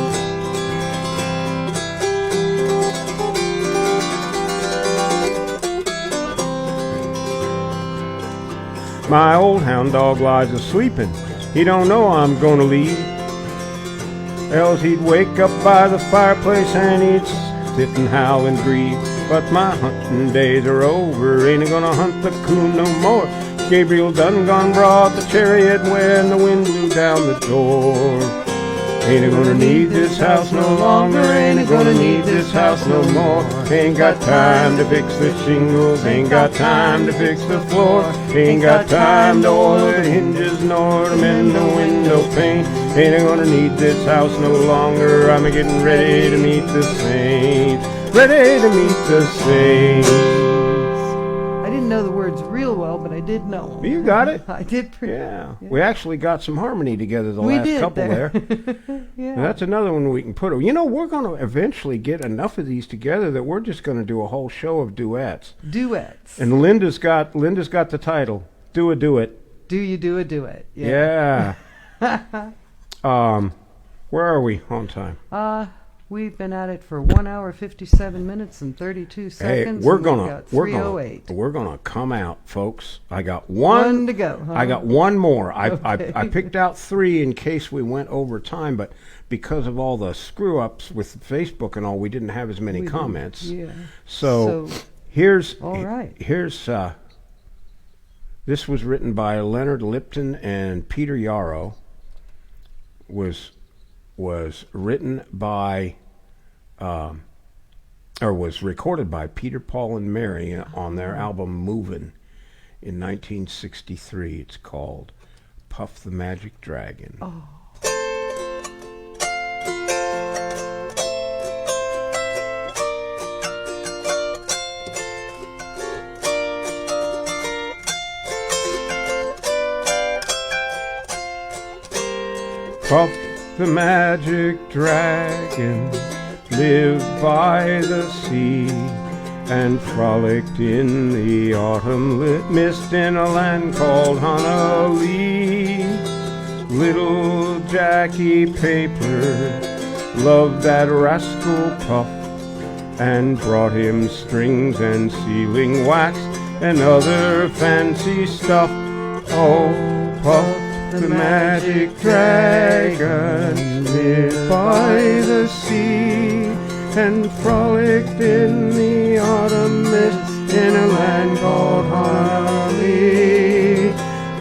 My old hound dog lies a-sleepin'. He don't know I'm gonna leave. Else he'd wake up by the fireplace and he'd sit and howl and grieve. But my hunting days are over. Ain't gonna hunt the coon no more. Gabriel done gone brought the chariot when the wind blew down the door. Ain't gonna need this house no longer. Ain't gonna need this house no more. Ain't got time to fix the shingles. Ain't got time to fix the floor. Ain't got time to oil the hinges nor to mend the window pane. Ain't gonna need this house no longer. I'm a-getting ready to meet the saint. Ready to meet the saint. I didn't know the words real well, but I did know them. You got it. I did. Yeah. We actually got some harmony together the We last did couple there. Yeah. And that's another one we can put. You know, we're going to eventually get enough of these together that we're just going to do a whole show of duets. Duets. And Linda's got the title. Do it. Do you do a duet? Yeah. Where are we on time? We've been at it for 1 hour, 57 minutes, and 32 seconds. Hey, we're and gonna we've got come out, folks. I got one to go. Huh? I got one more. Okay. I picked out 3 in case we went over time, but because of all the screw ups with Facebook and all, we didn't have as many comments. Yeah. So here's all right. Here's this was written by Leonard Lipton and Peter Yarrow. Was written by or was recorded by Peter, Paul, and Mary on their album Movin' in 1963. It's called Puff the Magic Dragon. Oh. Puff the magic dragon lived by the sea and frolicked in the autumn lit mist in a land called Honolulu. Little Jackie Paper loved that rascal Puff and brought him strings and sealing wax and other fancy stuff. Oh, Puff the magic dragon lived by the sea and frolicked in the autumn mist in a land called Honolulu.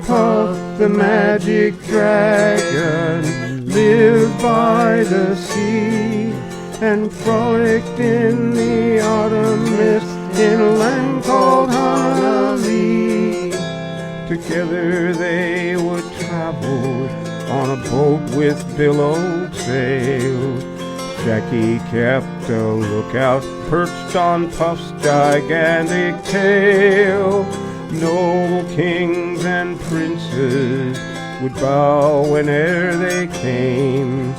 Puff the magic dragon lived by the sea and frolicked in the autumn mist in a land called Honolulu. Together they would travel on a boat with billowed sails. Jackie kept a lookout perched on Puff's gigantic tail. Noble kings and princes would bow whene'er they came.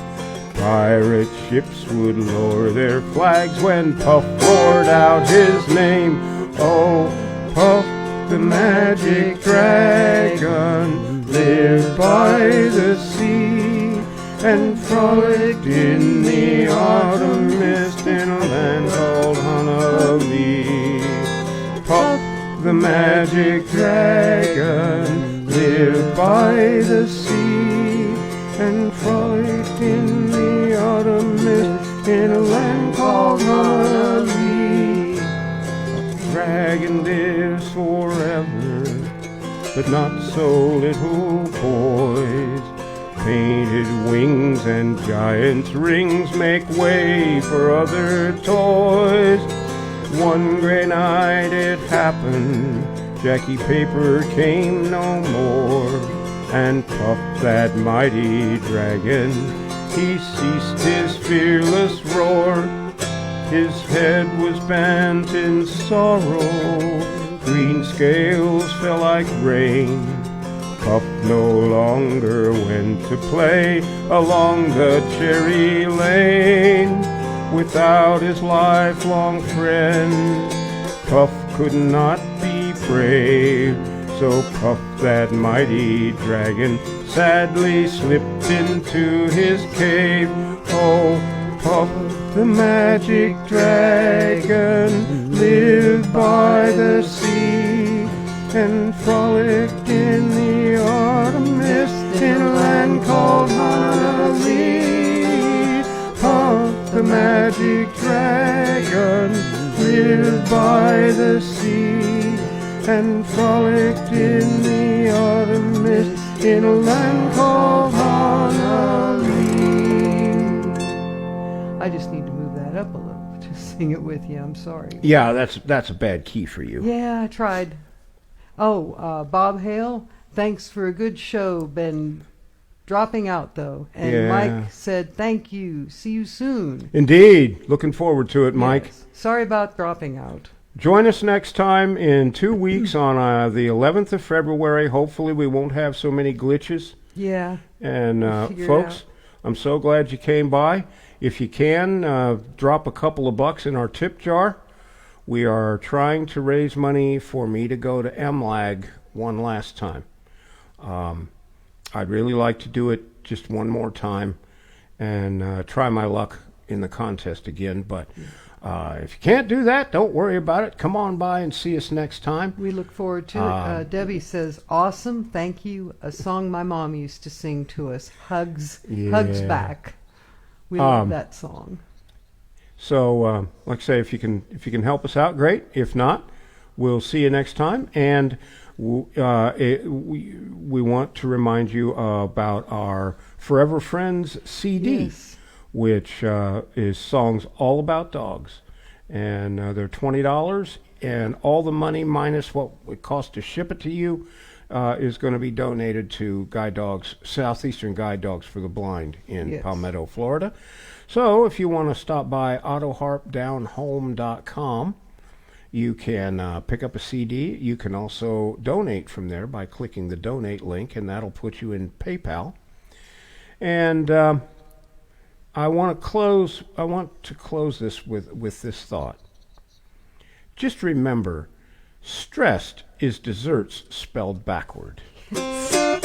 Pirate ships would lower their flags when Puff roared out his name. Oh, Puff the magic dragon lived by the sea and frolicked in the autumn mist in a land called Honolulu. Puff the magic dragon lived by the sea and frolicked in the autumn mist in a land called Honolulu. Dragon lives forever, but not so little boys. painted wings and giant's rings make way for other toys. One gray night it happened, Jackie Paper came no more, and Puff, that mighty dragon, he ceased his fearless roar. His head was bent in sorrow, green scales fell like rain. Puff no longer went to play along the cherry lane. Without his lifelong friend, Puff could not be brave. So Puff, that mighty dragon, sadly slipped into his cave. Oh, Puff, the magic dragon, lived by the sea and frolicked in the autumn mist in a land called Honolulu. Puff, the magic dragon, lived by the sea and frolicked in the autumn mist in a land called Honolulu. I just need to move that up a little to sing it with you. I'm sorry. Yeah, that's a bad key for you. Yeah, I tried. Oh, Bob Hale, thanks for a good show. Been dropping out, though. And Yeah. Mike said, thank you. See you soon. Indeed. Looking forward to it, Mike. Yes. Sorry about dropping out. Join us next time in 2 weeks on the 11th of February. Hopefully we won't have so many glitches. Yeah. And Figure it folks, out. I'm so glad you came by. If you can, drop a couple of bucks in our tip jar. We are trying to raise money for me to go to MLAG one last time. I'd really like to do it just one more time and try my luck in the contest again. But if you can't do that, don't worry about it. Come on by and see us next time. We look forward to it. Debbie says, awesome, thank you. A song my mom used to sing to us, Hugs, Hugs Yeah. Back. We love that song. So, like I say, if you can help us out, great. If not, we'll see you next time. And we want to remind you about our Forever Friends CD, Yes. which is songs all about dogs, and they're $20, and all the money minus what it costs to ship it to you is going to be donated to Guide Dogs, Southeastern Guide Dogs for the Blind in Yes. Palmetto, Florida. So if you want to stop by autoharpdownhome.com, you can pick up a CD. You can also donate from there by clicking the donate link, and that'll put you in PayPal. And I want to close this with this thought. Just remember, stressed is desserts spelled backward. Well,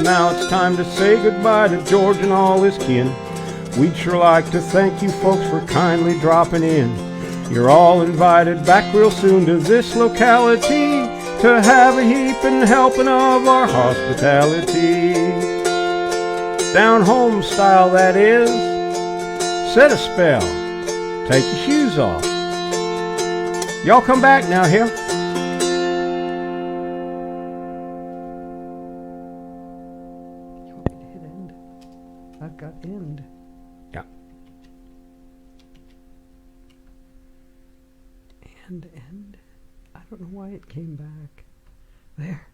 now it's time to say goodbye to George and all his kin. We'd sure like to thank you folks for kindly dropping in. You're all invited back real soon to this locality to have a heaping helping of our hospitality. Down home style, that is. Set a spell. Take your shoes off. Y'all come back now here. You want me to hit end? I've got end. Yeah. And end. I don't know why it came back. There.